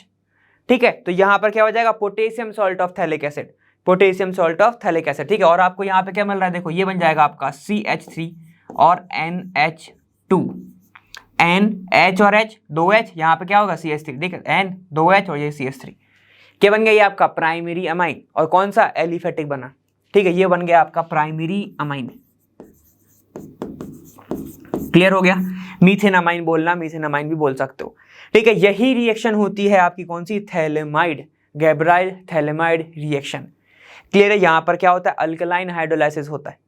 ठीक है, तो यहां पर क्या हो जाएगा, potassium salt of phthalic acid, potassium salt of phthalic acid, ठीक है। और आपको यहाँ पे क्या मिल रहा है, देखो ये बन जाएगा आपका CH3 और NH2, NH और H, 2H, यहाँ पे क्या होगा CH3, ठीक है, N 2H और ये CH3, क्या बन गया, ये आपका प्राइमरी अमाइन, और कौन सा, एलिफेटिक बना, ठीक है, ये बन गया आपका प्राइमरी अमाइन। क्लियर हो गया, मीथेन अमाइन बोलना, मीथेन अमाइन भी बोल सकते हो, ठीक है। यही रिएक्शन होती है आपकी कौन सी, थैलेमाइड, गैब्राइल थैलेमाइड रिएक्शन। क्लियर है, यहां पर क्या होता है, अल्कलाइन हाइड्रोलाइसिस होता है,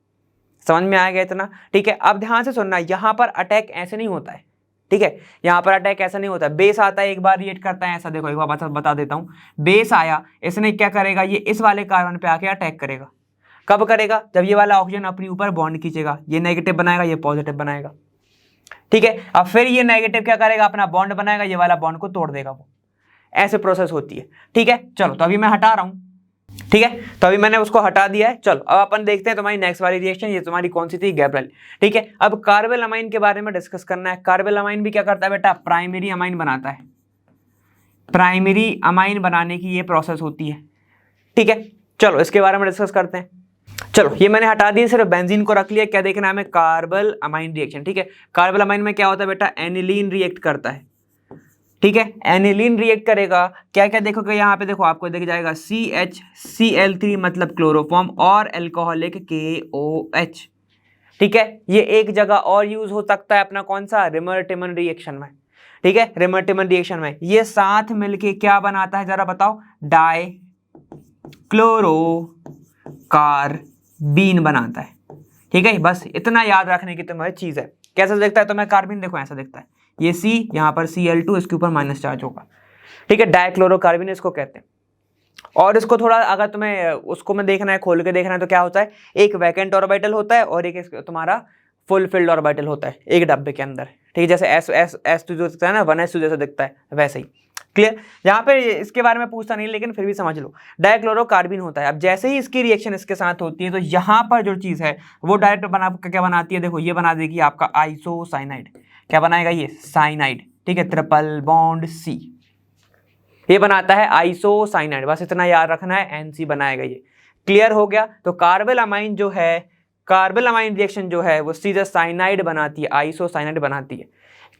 समझ में आ गया इतना, ठीक है। अब ध्यान से सुनना, यहां पर अटैक ऐसे नहीं होता है, ठीक है, यहां पर अटैक ऐसा नहीं होता, बेस आता है एक बार रिएक्ट करता है, ऐसा देखो एक बार बता देता हूं, बेस आया, इसने क्या करेगा, ये इस वाले कार्बन पे आके अटैक करेगा, कब करेगा, जब ये वाला ऑक्सीजन अपने ऊपर बॉन्ड खींचेगा, ये नेगेटिव बनाएगा, ये पॉजिटिव बनाएगा, ठीक है। अब फिर ये नेगेटिव क्या करेगा, अपना बॉन्ड बनाएगा, ये वाला बॉन्ड को तोड़ देगा, वो ऐसे प्रोसेस होती है, ठीक है। चलो तो अभी मैं हटा रहा हूं, ठीक है, तो अभी मैंने उसको हटा दिया है। चलो अब अपन देखते हैं तुम्हारी नेक्स्ट वाली रिएक्शन, ये तुम्हारी कौन सी थी, गैब्राइल, ठीक है। अब कार्बल अमाइन के बारे में डिस्कस करना है। कार्बल अमाइन भी क्या करता है बेटा, प्राइमरी अमाइन बनाता है, प्राइमरी अमाइन बनाने की ये प्रोसेस होती है, ठीक है। चलो इसके बारे में डिस्कस करते हैं। चलो ये मैंने हटा दिया, सिर्फ बेंजीन को रख लिया, क्या देखना है हमें, कार्बल अमाइन रिएक्शन, ठीक है। कार्बल अमाइन में क्या होता है बेटा, एनिलीन रिएक्ट करता है, ठीक है, एनिलीन रिएक्ट करेगा, क्या क्या देखोगे यहाँ पे, देखो आपको दिख जाएगा CHCl3 मतलब क्लोरोफॉर्म और अल्कोहलिक KOH, ठीक है। ये एक जगह और यूज हो सकता है अपना कौन सा, रिमर-टिमन रिएक्शन में, ठीक है, रिमर-टिमन रिएक्शन में ये साथ मिलके क्या बनाता है जरा बताओ, डाई क्लोरो कार्बीन बनाता है, ठीक है। बस इतना याद रखने की तुम्हारी चीज है। कैसा दिखता है तुम्हें कार्बीन, देखो ऐसा दिखता है, ये C, यहाँ पर Cl2, इसके ऊपर माइनस चार्ज होगा, ठीक है, डाइक्लोरोकार्बन इसको कहते हैं। और इसको थोड़ा अगर तुम्हें उसको में देखना है, खोल के देखना है, तो क्या होता है, एक वैकेंट ऑर्बिटल होता है और एक तुम्हारा फुल फिल्ड ऑर्बिटल होता है एक डब्बे के अंदर, ठीक है, जैसे S2 जो दिखता है ना, 1s2 जैसा दिखता है वैसे ही। क्लियर, यहाँ पे इसके बारे में पूछता नहीं, लेकिन फिर भी समझ लो, डाइक्लोरोकार्बन होता है। अब जैसे ही इसकी रिएक्शन इसके साथ होती है, तो यहाँ पर जो चीज़ है वो डायरेक्ट क्या बनाती है, देखो ये बना देगी आपका आइसोसाइनाइड, क्या बनाएगा ये, साइनाइड, ठीक है, ट्रिपल बॉन्ड C, ये बनाता है आइसोसाइनाइड, बस इतना याद रखना है, NC बनाएगा ये। क्लियर हो गया, तो कार्बल अमाइन जो है, कार्बल अमाइन रिएक्शन जो है वो सीधा साइनाइड बनाती है, आइसोसाइनाइड बनाती है।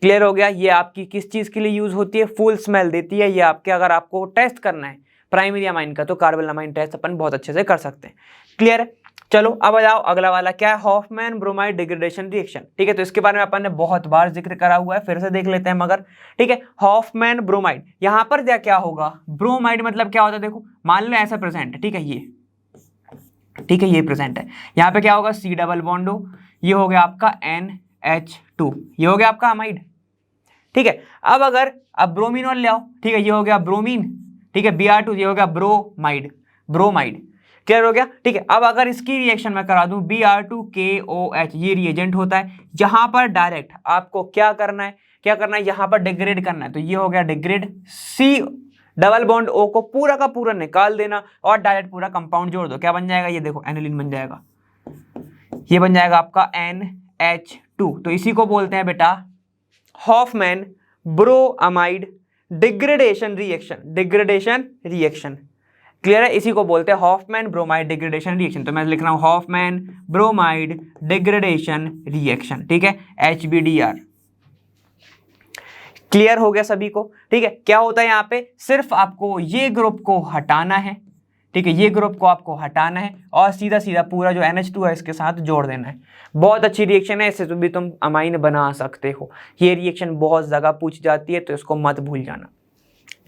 क्लियर हो गया, ये आपकी किस चीज के लिए यूज होती है, फुल स्मेल देती है, ये आपके अगर आपको टेस्ट करना है प्राइमरी अमाइन का, तो कार्बल अमाइन टेस्ट अपन बहुत अच्छे से कर सकते हैं। क्लियर है, चलो अब आ जाओ अगला वाला, क्या है, हॉफमैन ब्रोमाइड डिग्रेडेशन रिएक्शन, ठीक है। तो इसके बारे में अपन ने बहुत बार जिक्र करा हुआ है, फिर से देख लेते हैं मगर, ठीक है। हॉफमैन ब्रोमाइड, यहाँ पर क्या होगा, ब्रोमाइड मतलब क्या होता है, देखो मान लो ऐसा प्रेजेंट है, ठीक है, ये ठीक है, ये प्रेजेंट है, यहाँ पे क्या होगा, C डबल बॉन्ड हो, ये हो गया आपका NH2, ये हो गया आपका अमाइड, ठीक है। अब अगर अब ब्रोमीन और ले आओ, ठीक है, ये हो गया ब्रोमीन, ठीक है, Br2, ये हो गया ब्रोमाइड, ब्रोमाइड, क्लियर हो गया, ठीक है। अब अगर इसकी रिएक्शन में करा दूं, Br2KOH, ये रिएजेंट होता है, यहां पर डायरेक्ट आपको क्या करना है, यहां पर डिग्रेड करना है, तो ये हो गया degrade, C double bond O को पूरा का पूरा निकाल देना और डायरेक्ट पूरा कंपाउंड जोड़ दो, क्या बन जाएगा, ये देखो एनिलीन बन जाएगा, ये बन जाएगा आपका NH2। तो इसी को बोलते हैं बेटा Hoffmann bromide degradation reaction, degradation reaction. Clear है, इसी को बोलते हैं हॉफमैन ब्रोमाइड डिग्रेडेशन रिएक्शन। तो मैं लिख रहा हूं हॉफमैन ब्रोमाइड डिग्रेडेशन रिएक्शन, ठीक है, HBDR। क्लियर हो गया सभी को, ठीक है। क्या होता है यहाँ पे, सिर्फ आपको ये ग्रुप को हटाना है, ठीक है, ये ग्रुप को आपको हटाना है और सीधा सीधा पूरा जो NH2 है इसके साथ जोड़ देना है। बहुत अच्छी रिएक्शन है, इससे भी तुम अमाइन बना सकते हो। ये रिएक्शन बहुत जगह पूछ जाती है, तो इसको मत भूल जाना।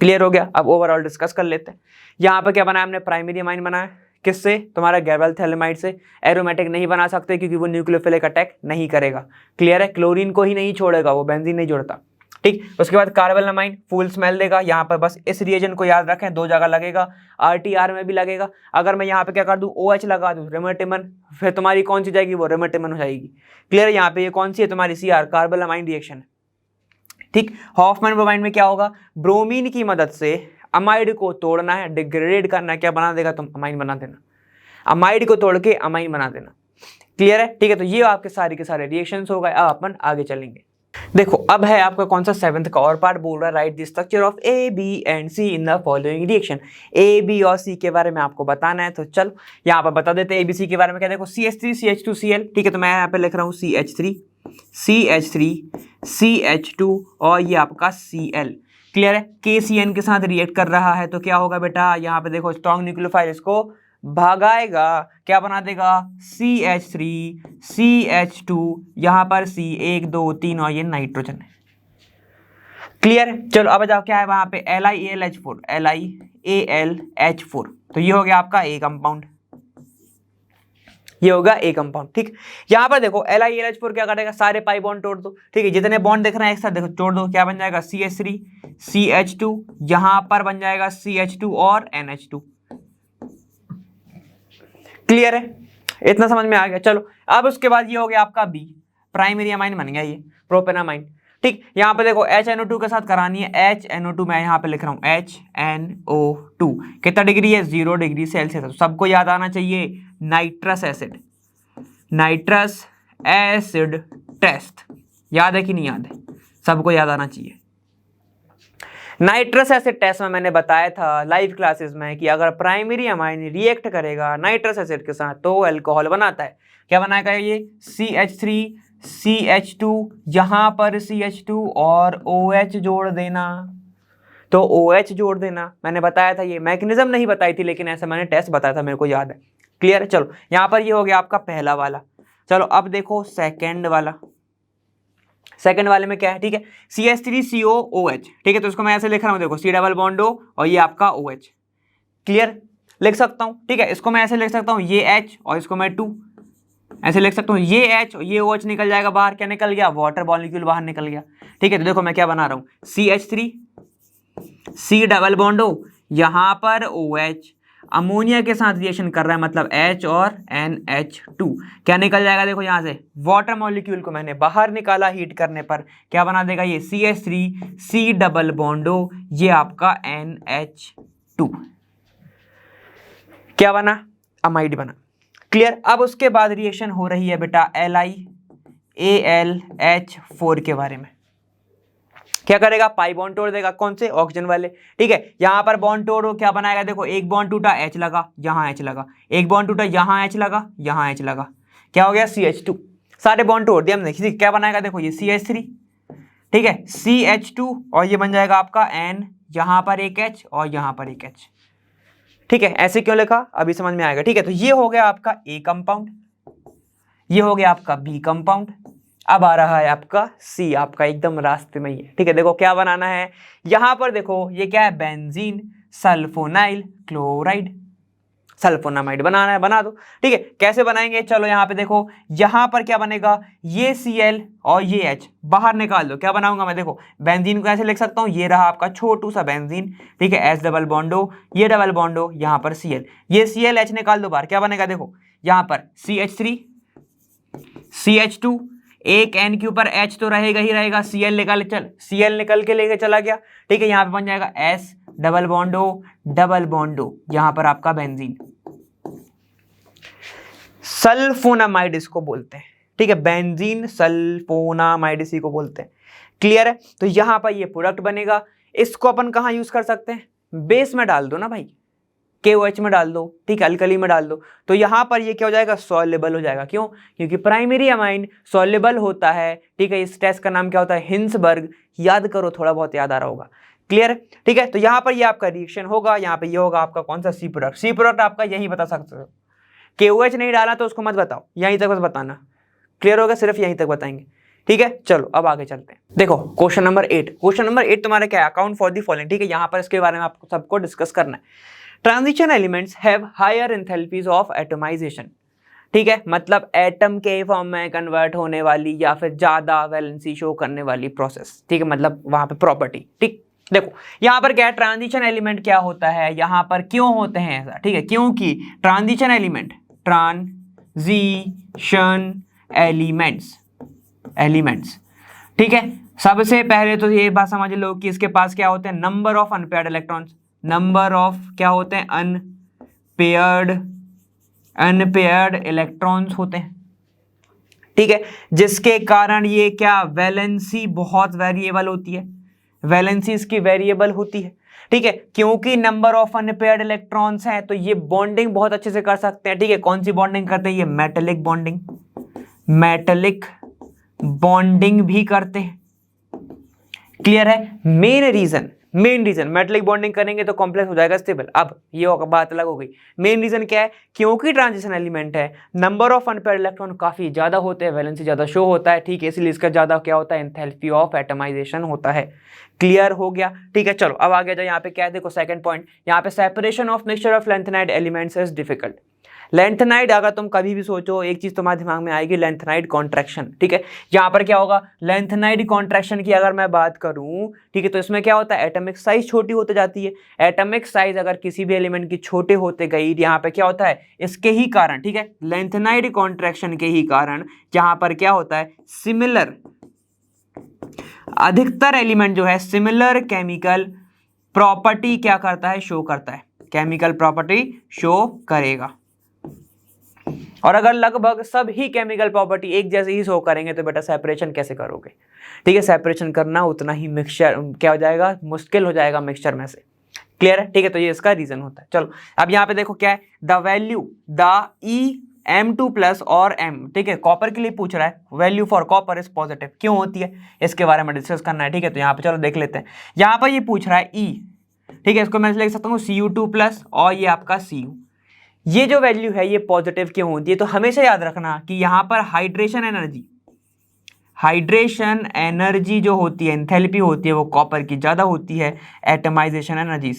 क्लियर हो गया, अब ओवरऑल डिस्कस कर लेते हैं। यहाँ पे क्या बनाया हमने, प्राइमरी अमाइन बनाया, किससे, तुम्हारा गैब्राइल थैलेमाइड से। एरोमेटिक नहीं बना सकते क्योंकि वो न्यूक्लियोफिलिक अटैक नहीं करेगा। क्लियर है, क्लोरीन को ही नहीं छोड़ेगा, वो बेंजीन नहीं जोड़ता, ठीक। उसके बाद कार्बल अमाइन फुल स्मेल देगा, यहाँ पर बस इस रिएजन को याद रखें, दो जगह लगेगा, RTR में भी लगेगा। अगर मैं यहाँ पे क्या कर दूं, OH लगा दूं, रिमर-टिमन, फिर तुम्हारी कौन सी जाएगी, वो रिमर-टिमन हो जाएगी। क्लियर है, यहाँ पे ये कौन सी है तुम्हारी CR, कार्बल अमाइन रिएक्शन, ठीक, हॉफमैन ब्रोमाइड में क्या होगा, ब्रोमीन की मदद से अमाइड को तोड़ना है, डिग्रेड करना है, क्या बना देगा तुम, अमाइन बना देना, अमाइड को तोड़ के अमाइन बना देना। क्लियर है, ठीक है। तो ये आपके सारे के सारे रिएक्शंस हो गए। अब अपन आगे चलेंगे। देखो अब है आपका कौन सा 7th का और पार्ट, बोल रहा है write the structure of A B and C in the following reaction. A B और सी के बारे में आपको बताना है, तो चलो यहाँ पर बता देते हैं ए बी सी के बारे में। क्या देखो CH3 CH2Cl, ठीक है, तो मैं यहाँ पे लिख रहा हूँ CH3 CH2 और ये आपका Cl। क्लियर है, KCN के साथ रिएक्ट कर रहा है तो क्या होगा बेटा, यहाँ पे देखो स्ट्रॉन्ग न्यूक्लियोफाइल इसको भागाएगा, क्या बना देगा CH3 CH2, यहाँ पर C 1 2 3 और ये नाइट्रोजन है। क्लियर है, चलो अब जाओ क्या है वहां पे LiAlH4 LiAlH4, तो ये हो गया आपका A कंपाउंड, ये होगा A कंपाउंड। ठीक, यहाँ पर देखो LiAlH4 क्या करेगा, सारे पाई बॉन्ड तोड़ दो। ठीक है, जितने बॉन्ड दिख रहे हैं एक साथ देखो तोड़ दो, क्या बन जाएगा CH3 CH2, यहाँ पर बन जाएगा CH2 और NH2। क्लियर है, इतना समझ में आ गया। चलो अब उसके बाद ये हो गया आपका B, प्राइमरी अमाइन बन गया ये प्रोपेनामाइन। ठीक, यहाँ पे देखो HNO2 के साथ करानी है, HNO2 मैं यहाँ पे लिख रहा हूँ HNO2, कितना डिग्री है 0 डिग्री सेल्सियस। तो सबको याद आना चाहिए nitrous acid, nitrous acid test, याद है कि नहीं याद है, सबको याद आना चाहिए। नाइट्रस एसिड टेस्ट में मैंने बताया था लाइव क्लासेस में कि अगर प्राइमरी अमाइन रिएक्ट करेगा नाइट्रस एसिड के साथ तो अल्कोहल बनाता है। क्या बनाएगा ये CH3 CH2, यहाँ पर CH2 और OH जोड़ देना, तो OH जोड़ देना। मैंने बताया था, ये मैकेनिज्म नहीं बताई थी लेकिन ऐसा मैंने टेस्ट बताया था, मेरे को याद है। क्लियर है, चलो यहाँ पर ये हो गया आपका पहला वाला। चलो अब देखो सेकेंड वाला, सेकंड वाले में क्या है, ठीक है CH3COOH, ठीक है, तो इसको मैं ऐसे लिख रहा हूँ, देखो C डबल बॉन्ड O और ये आपका OH। क्लियर, लिख सकता हूँ, ठीक है, इसको मैं ऐसे लिख सकता हूँ ये H और इसको मैं 2 ऐसे लिख सकता हूँ, ये H और ये OH निकल जाएगा बाहर, क्या निकल गया, वाटर मॉलिक्यूल बाहर निकल गया। ठीक है, तो देखो मैं क्या बना रहा हूँ, CH3 C double bond O, यहाँ पर OH अमोनिया के साथ रिएक्शन कर रहा है, मतलब H और NH2, क्या निकल जाएगा, देखो यहाँ से वाटर मॉलिक्यूल को मैंने बाहर निकाला हीट करने पर, क्या बना देगा ये CH3 C double bond O, ये आपका NH2, क्या बना, अमाइड बना। क्लियर, अब उसके बाद रिएक्शन हो रही है बेटा LiAlH4 के बारे में। क्या करेगा, पाई बॉन्ड तोड़ देगा, कौन से, ऑक्सीजन वाले। ठीक है, यहाँ पर बॉन्ड तोड़ो, क्या बनाएगा, देखो एक बॉन्ड टूटा H लगा, यहाँ H लगा, एक बॉन्ड टूटा यहाँ H लगा, यहाँ H लगा, क्या हो गया CH2, सारे बॉन्ड तोड़ दिया हमने। क्या बनाएगा, देखो ये CH3, ठीक है CH2 और ये बन जाएगा आपका N, यहाँ पर एक H और यहाँ पर एक H। ठीक है, ऐसे क्यों लिखा अभी समझ में आएगा। ठीक है, तो ये हो गया आपका A कंपाउंड, ये हो गया आपका B कंपाउंड, अब आ रहा है आपका C, आपका एकदम रास्ते में ही है। ठीक है, देखो क्या बनाना है, यहां पर देखो ये क्या है, बेंजीन सल्फोनाइल क्लोराइड, सल्फोनामाइड बनाना है, बना दो। ठीक है, कैसे बनाएंगे, चलो यहाँ पे देखो, यहाँ पर क्या बनेगा, ये Cl और ये H बाहर निकाल दो, क्या बनाऊंगा मैं, देखो बेंजीन को ऐसे लिख सकता हूँ, ये रहा आपका छोटू सा बेंजीन, ठीक है, H डबल बॉन्ड O, ये डबल बॉन्ड O, यहाँ पर Cl, ये Cl H निकाल दो बाहर, क्या बनेगा, देखो यहाँ पर CH3 CH2, एक N के ऊपर H तो रहेगा ही रहेगा, Cl निकल के लेके चला गया। ठीक है, यहाँ पे बन जाएगा S double bond O double bond O, यहाँ पर आपका बेंजीन, सल्फोनामाइड इसको बोलते हैं। ठीक है, बेंजीन सल्फोनामाइड इसी को बोलते हैं। क्लियर है, तो यहाँ पर ये प्रोडक्ट बनेगा, इसको अपन कहाँ यूज कर सकते हैं, बेस में डाल दो ना भाई, KOH में डाल दो, ठीक है, अल्कली में डाल दो, तो यहाँ पर ये क्या हो जाएगा, सॉल्युबल हो जाएगा। क्यों, क्योंकि प्राइमरी अमाइन सॉल्युबल होता है। ठीक है, इस टेस्ट का नाम क्या होता है, हिंसबर्ग, याद करो, थोड़ा बहुत याद आ रहा होगा। क्लियर है, ठीक है, तो यहाँ पर ये आपका रिएक्शन होगा, यहाँ पे ये होगा आपका कौन सा, C प्रोडक्ट। C प्रोडक्ट आपका यही बता सकते हो, KOH नहीं डाला तो उसको मत बताओ, यहीं तक बस बताना। क्लियर होगा, सिर्फ यहीं तक बताएंगे। ठीक है, चलो अब आगे चलते हैं। देखो क्वेश्चन नंबर 8, क्वेश्चन नंबर 8 तुम्हारा क्या है, अकाउंट फॉर द फॉलोइंग। ठीक है, यहाँ पर इसके बारे में आपको सबको डिस्कस करना है। Transition elements have higher enthalpies of atomisation. ठीक है, मतलब एटम के फॉर्म में कन्वर्ट होने वाली या फिर ज्यादा वैलेंसी शो करने वाली प्रोसेस। ठीक है, मतलब वहां पे प्रॉपर्टी। ठीक, देखो यहाँ पर क्या है, ट्रांजिशन एलिमेंट क्या होता है, यहाँ पर क्यों होते हैं ऐसा। ठीक है, क्योंकि ट्रांजिशन एलिमेंट, ट्रांजिशन एलिमेंट्स, ठीक है, सबसे पहले तो ये बात समझ लो कि इसके पास क्या होते हैं, number of unpaired electrons, number of क्या होते हैं, अनपेयर्ड इलेक्ट्रॉन्स होते हैं, ठीक है, जिसके कारण ये क्या, वैलेंसी बहुत वेरिएबल होती है, वैलेंसी इसकी वेरिएबल होती है, ठीक है, क्योंकि नंबर ऑफ अनपेयर्ड इलेक्ट्रॉन्स हैं तो ये बॉन्डिंग बहुत अच्छे से कर सकते हैं, ठीक है, कौन सी बॉन्डिंग करते हैं, ये मेटेलिक बॉन्डिंग भी करते हैं, क्लियर है। मेन रीजन मेटेलिक बॉन्डिंग करेंगे तो कॉम्प्लेक्स हो जाएगा स्टेबल। अब ये बात अलग हो गई, मेन रीजन क्या है, क्योंकि ट्रांजिशन एलिमेंट है, नंबर ऑफ अनपेयर्ड इलेक्ट्रॉन काफी ज्यादा होते हैं, वैलेंसी ज्यादा शो होता है, ठीक है, इसलिए इसका ज्यादा क्या होता है, एंथैल्पी ऑफ एटमाइजेशन होता है। क्लियर हो गया, ठीक है। चलो अब आगे जाओ, यहाँ पे क्या है, देखो सेकंड पॉइंट, यहाँ पे separation of mixture of lanthanide elements is difficult. Lanthanide, अगर तुम कभी भी सोचो एक चीज तुम्हारे दिमाग में आएगी, लेंथेनाइड कॉन्ट्रैक्शन, ठीक है। यहाँ पर क्या होगा, लेंथेनाइड कॉन्ट्रैक्शन की अगर मैं बात करूं, ठीक है, तो इसमें क्या होता है, एटॉमिक साइज छोटी होती जाती है। एटॉमिक साइज अगर किसी भी एलिमेंट की छोटे होते गई, यहाँ पे क्या होता है, इसके ही कारण, ठीक है, लेंथेनाइड कॉन्ट्रैक्शन के ही कारण यहाँ पर क्या होता है, सिमिलर, अधिकतर एलिमेंट जो है सिमिलर केमिकल प्रॉपर्टी क्या करता है, शो करता है, केमिकल प्रॉपर्टी शो करेगा। और अगर लगभग सब ही केमिकल प्रॉपर्टी एक जैसे ही शो करेंगे तो बेटा सेपरेशन कैसे करोगे, ठीक है, सेपरेशन करना उतना ही मिक्सचर क्या हो जाएगा, मुश्किल हो जाएगा मिक्सचर में से। क्लियर है, ठीक है, तो ये इसका रीजन होता है। चलो अब यहाँ पे देखो क्या है, the value the M2 plus और M, ठीक है, कॉपर के लिए पूछ रहा है, value for copper is positive, क्यों होती है, इसके बारे में डिस्कस करना है, ठीक है। तो यहाँ पे चलो देख लेते हैं, यहाँ पर ये पूछ रहा है E, ठीक है, इसको मैं लिख सकता हूँ Cu2 प्लस और ये आपका Cu, ये जो वैल्यू है ये पॉजिटिव क्यों होती है, तो हमेशा याद रखना कि यहाँ पर हाइड्रेशन एनर्जी जो होती है, एंथैल्पी होती है, वो कॉपर की ज्यादा होती है एटमाइजेशन एनर्जी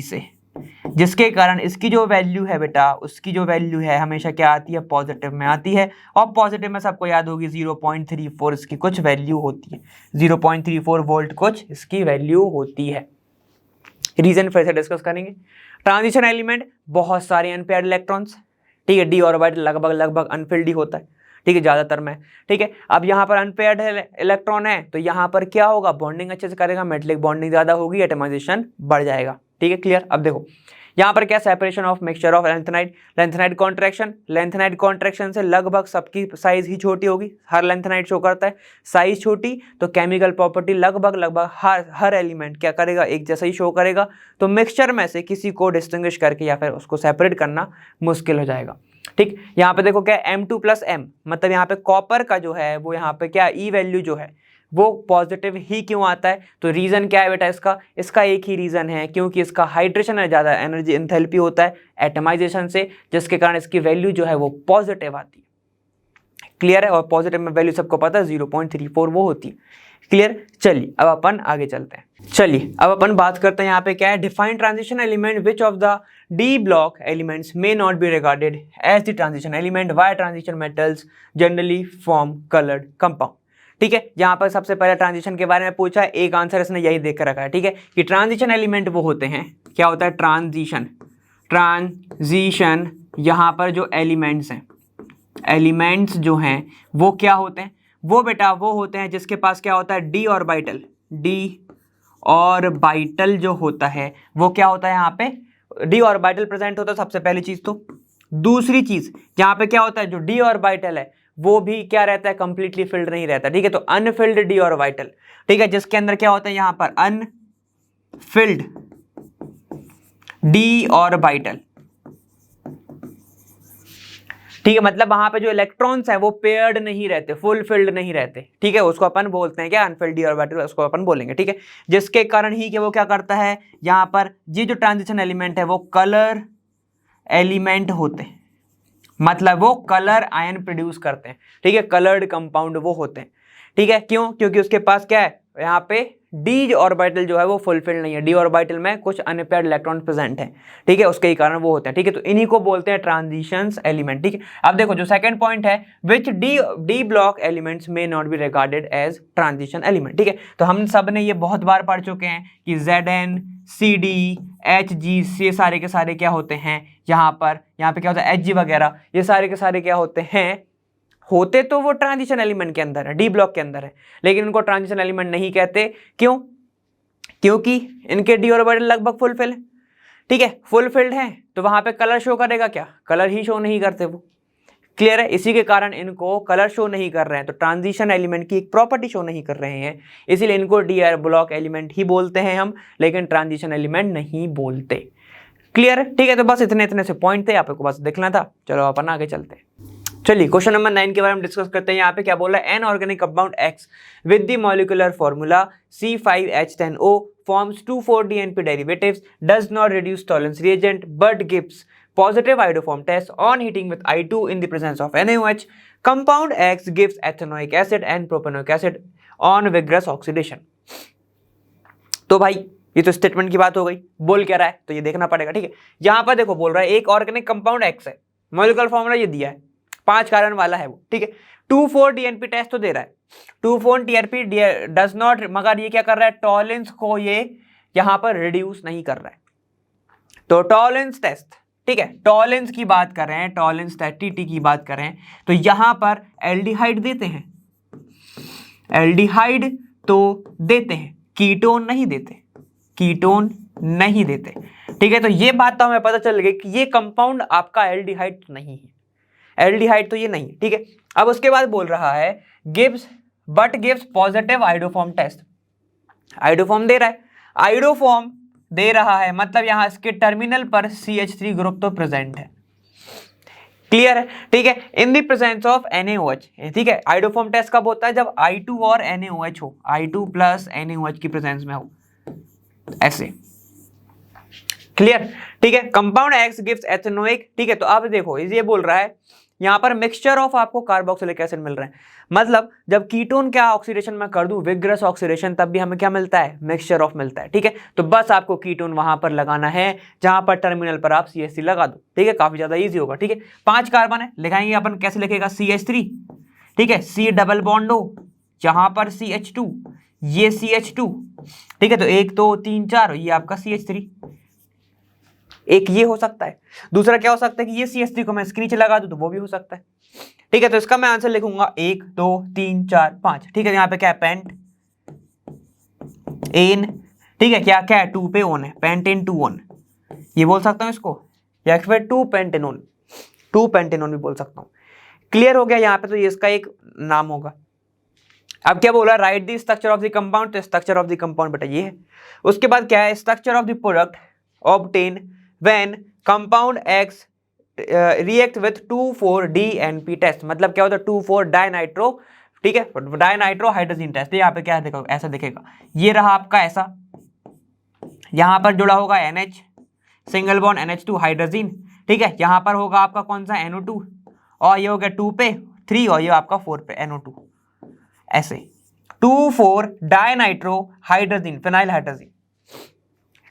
से, जिसके कारण इसकी जो वैल्यू है बेटा, उसकी जो वैल्यू है हमेशा क्या आती है, पॉजिटिव में आती है। और पॉजिटिव में सबको याद होगी 0.34 इसकी कुछ वैल्यू होती है, 0.34 वोल्ट कुछ इसकी वैल्यू होती है। रीजन फिर से डिस्कस करेंगे। ट्रांजिशन एलिमेंट, बहुत सारे अनपेयर्ड इलेक्ट्रॉन्स, ठीक है, डी ऑर्बिटल लगभग अनफिल्ड ही होता है, ठीक है, ज्यादातर में, ठीक है। अब यहाँ पर अनपेयर्ड इलेक्ट्रॉन है तो यहाँ पर क्या होगा, बॉन्डिंग अच्छे से करेगा, मेटलिक बॉन्डिंग ज्यादा होगी, एटमाइजेशन बढ़ जाएगा, ठीक है, क्लियर। अब देखो यहाँ पर क्या, separation of mixture of lanthanide contraction से लगभग सबकी साइज ही छोटी होगी, हर लेंथेनाइड शो करता है साइज छोटी, तो केमिकल प्रॉपर्टी लगभग हर एलिमेंट क्या करेगा, एक जैसा ही शो करेगा, तो मिक्सचर में से किसी को डिस्टिंग्विश करके या फिर उसको सेपरेट करना मुश्किल हो जाएगा, ठीक। यहाँ पे देखो क्या, M2 प्लस M, मतलब यहाँ पे कॉपर का जो है वो यहाँ पे क्या, E वैल्यू जो है वो पॉजिटिव ही क्यों आता है, तो रीजन क्या है बेटा, इसका एक ही रीजन है, क्योंकि इसका हाइड्रेशन है ज्यादा, एनर्जी एंथैल्पी होता है एटमाइजेशन से, जिसके कारण इसकी वैल्यू जो है वो पॉजिटिव आती है। क्लियर है, और पॉजिटिव में वैल्यू सबको पता है 0.34 वो होती है। क्लियर, चलिए अब अपन आगे चलते हैं। चलिए अब अपन बात करते हैं यहाँ पे क्या है, define transition element which of the D block elements may not be regarded as the transition element, why transition metals generally form coloured compound, ठीक है। यहाँ पर सबसे पहले ट्रांजिशन के बारे में पूछा है, एक आंसर इसने यही देख कर रखा है, ठीक है, कि ट्रांजिशन एलिमेंट वो होते हैं, क्या होता है, ट्रांजिशन यहाँ पर जो एलिमेंट्स जो हैं वो क्या होते हैं, वो बेटा वो होते हैं जिसके पास क्या होता है, डी ऑर्बिटल जो होता है वो क्या होता है, यहाँ पे डी ऑर्बिटल प्रेजेंट होता है सबसे पहली चीज। तो दूसरी चीज यहाँ पे क्या होता है, जो डी ऑर्बिटल है वो भी क्या रहता है, कंप्लीटली फिल्ड नहीं रहता, ठीक है, तो अनफिल्ड डी ऑर्बिटल, ठीक है, जिसके अंदर क्या होता है, यहाँ पर अनफिल्ड डी ऑर्बिटल, ठीक है, मतलब वहां पे जो इलेक्ट्रॉन्स है वो पेयर्ड नहीं रहते, फुल फिल्ड नहीं रहते, ठीक है, उसको अपन बोलते हैं क्या, अनफिल्ड डी ऑर्बिटल, उसको अपन बोलेंगे, ठीक है, जिसके कारण ही कि वो क्या करता है, यहाँ पर ये जो ट्रांजिशन एलिमेंट है वो कलर एलिमेंट होते हैं, मतलब वो कलर आयन प्रोड्यूस करते हैं, ठीक है, कलर्ड कंपाउंड वो होते हैं, ठीक है, क्यों, क्योंकि उसके पास क्या है, यहाँ पे डी ऑर्बिटल जो है वो फुलफिल्ड नहीं है, डी ऑर्बिटल में कुछ अनपेयर्ड इलेक्ट्रॉन प्रेजेंट है, ठीक है, उसके ही कारण वो होते हैं, ठीक है, तो इन्हीं को बोलते हैं ट्रांजिशंस एलिमेंट, ठीक है। अब देखो जो सेकंड पॉइंट है, which d block elements may not be regarded as transition element, ठीक है, तो हम सब ने ये बहुत बार पढ़ चुके हैं कि Zn CD Hg ये सारे के सारे क्या होते हैं, यहाँ पे क्या होता है Hg वगैरह, ये सारे के सारे क्या होते हैं, होते तो वो ट्रांजिशन एलिमेंट के अंदर है, डी ब्लॉक के अंदर है, लेकिन उनको ट्रांजिशन एलिमेंट नहीं कहते। क्यों? क्योंकि इनके डी ऑर्बिटल लगभग फुलफिल है, ठीक है, फुलफिल्ड है, तो वहां पे कलर शो करेगा क्या? कलर ही शो नहीं करते वो। क्लियर है? इसी के कारण इनको कलर शो नहीं कर रहे हैं, तो ट्रांजिशन एलिमेंट की एक प्रॉपर्टी शो नहीं कर रहे हैं, इसीलिए इनको डी ब्लॉक एलिमेंट ही बोलते हैं हम, लेकिन ट्रांजिशन एलिमेंट नहीं बोलते। क्लियर है? ठीक है, तो बस इतने से पॉइंट थे, आपको बस देखना था। चलो अपन आगे चलते हैं। चलिए क्वेश्चन नंबर 9 के बारे में डिस्कस करते हैं। यहाँ पे क्या बोल रहा है? An organic compound x with the molecular formula C5H10O forms 2,4-DNP derivatives, does not reduce tolerance reagent but gives positive iodoform test on heating with I2 in the presence of NaOH. Compound X gives ethanoic acid and propanoic acid on vigorous oxidation. तो भाई ये तो statement की बात हो गई, बोल क्या रहा है तो ये देखना पड़ेगा। ठीक है, यहाँ पर देखो बोल रहा है एक ऑर्गेनिक कंपाउंड एक्स है, मॉलिक्यूलर फॉर्मूला ये दिया है, 5 कार्बन वाला है वो। ठीक है, 2,4-DNP टेस्ट तो दे रहा है, 2,4-DNP डज नॉट, मगर ये क्या कर रहा है? टॉलरेंस को ये यहां पर रिड्यूस नहीं कर रहा है, तो टॉलरेंस टेस्ट, ठीक है, टॉलरेंस की बात कर रहे हैं, टॉलरेंस टीटी की बात कर रहे हैं, तो यहां पर एल्डिहाइड देते हैं, एल्डिहाइड तो देते हैं, कीटोन नहीं देते, कीटोन नहीं देते। ठीक है, तो ये बात तो हमें पता चल गई कि ये कंपाउंड आपका एल्डिहाइड तो नहीं है, एल्डिहाइड तो ये नहीं है। ठीक है, अब उसके बाद बोल रहा है gives but gives positive iodoform test, iodoform दे रहा है, आइडोफॉर्म दे रहा है, मतलब यहां इसके टर्मिनल पर CH3 ग्रुप तो प्रेजेंट है। क्लियर है? ठीक है, in the presence of NaOH। ठीक है, आइडोफॉर्म टेस्ट कब होता है? जब I2 और NaOH हो, I2 प्लस NaOH की प्रेजेंस में हो, ऐसे। क्लियर? ठीक है, कंपाउंड एक्स गिव्स एथेनोइक। ठीक है, तो अब देखो ये बोल रहा है यहां पर मिक्सचर ऑफ आपको कार्बोक्सिलिक एसिड मिल रहा है, मतलब जब कीटोन क्या ऑक्सीडेशन में कर दूं, विग्रस ऑक्सीडेशन, तब भी हमें क्या मिलता है? मिक्सचर ऑफ मिलता है। ठीक है, तो बस आपको कीटोन वहां पर लगाना है जहां पर टर्मिनल पर आप CH3 लगा दो। ठीक है, काफी ज्यादा इजी होगा। ठीक है, 5 कार्बन है, लिखाएंगे अपन, कैसे लिखेगा? CH3, ठीक है, C डबल बॉन्ड हो, यहां पर CH2, ये CH2, ठीक है, तो 1 2 3 4, ये आपका CH3, एक ये हो सकता है, दूसरा क्या हो सकता है कि ये CH3 को मैं इसके नीचे लगा दूं तो वो भी हो सकता है। ठीक है, तो इसका मैं आंसर लिखूंगा 1 2 3 4 5। ठीक है, यहाँ पे क्या है? पेंट एन, ठीक है, क्या क्या है? 2 पे ओन है, पेंटेन 2 ओन, ये बोल सकता हूं इसको, या फिर 2 पेंटेनोन, 2 पेंटेनोन भी बोल सकता हूं। क्लियर हो गया? यहाँ पे तो ये इसका एक नाम होगा। अब क्या बोला? Write the structure of the compound, तो स्ट्रक्चर ऑफ द कंपाउंड बेटा ये है। उसके बाद क्या है? Structure of the product obtain when compound X react with 2,4-DNP test, मतलब क्या होता है? 2,4 डाइनाइट्रो, ठीक है, डाइनाइट्रो हाइड्रोजन टेस्ट। यहाँ पे क्या देखो, ऐसा दिखेगा, ये रहा आपका ऐसा, यहाँ पर जुड़ा होगा NH, single bond NH2 hydrogen, ठीक है, यहाँ पर होगा आपका कौन सा? NO2, और ये हो गया 2 पे 3, और ये आपका 4 पे NO2, ऐसे 2,4 dinitro hydrogen, phenyl hydrogen.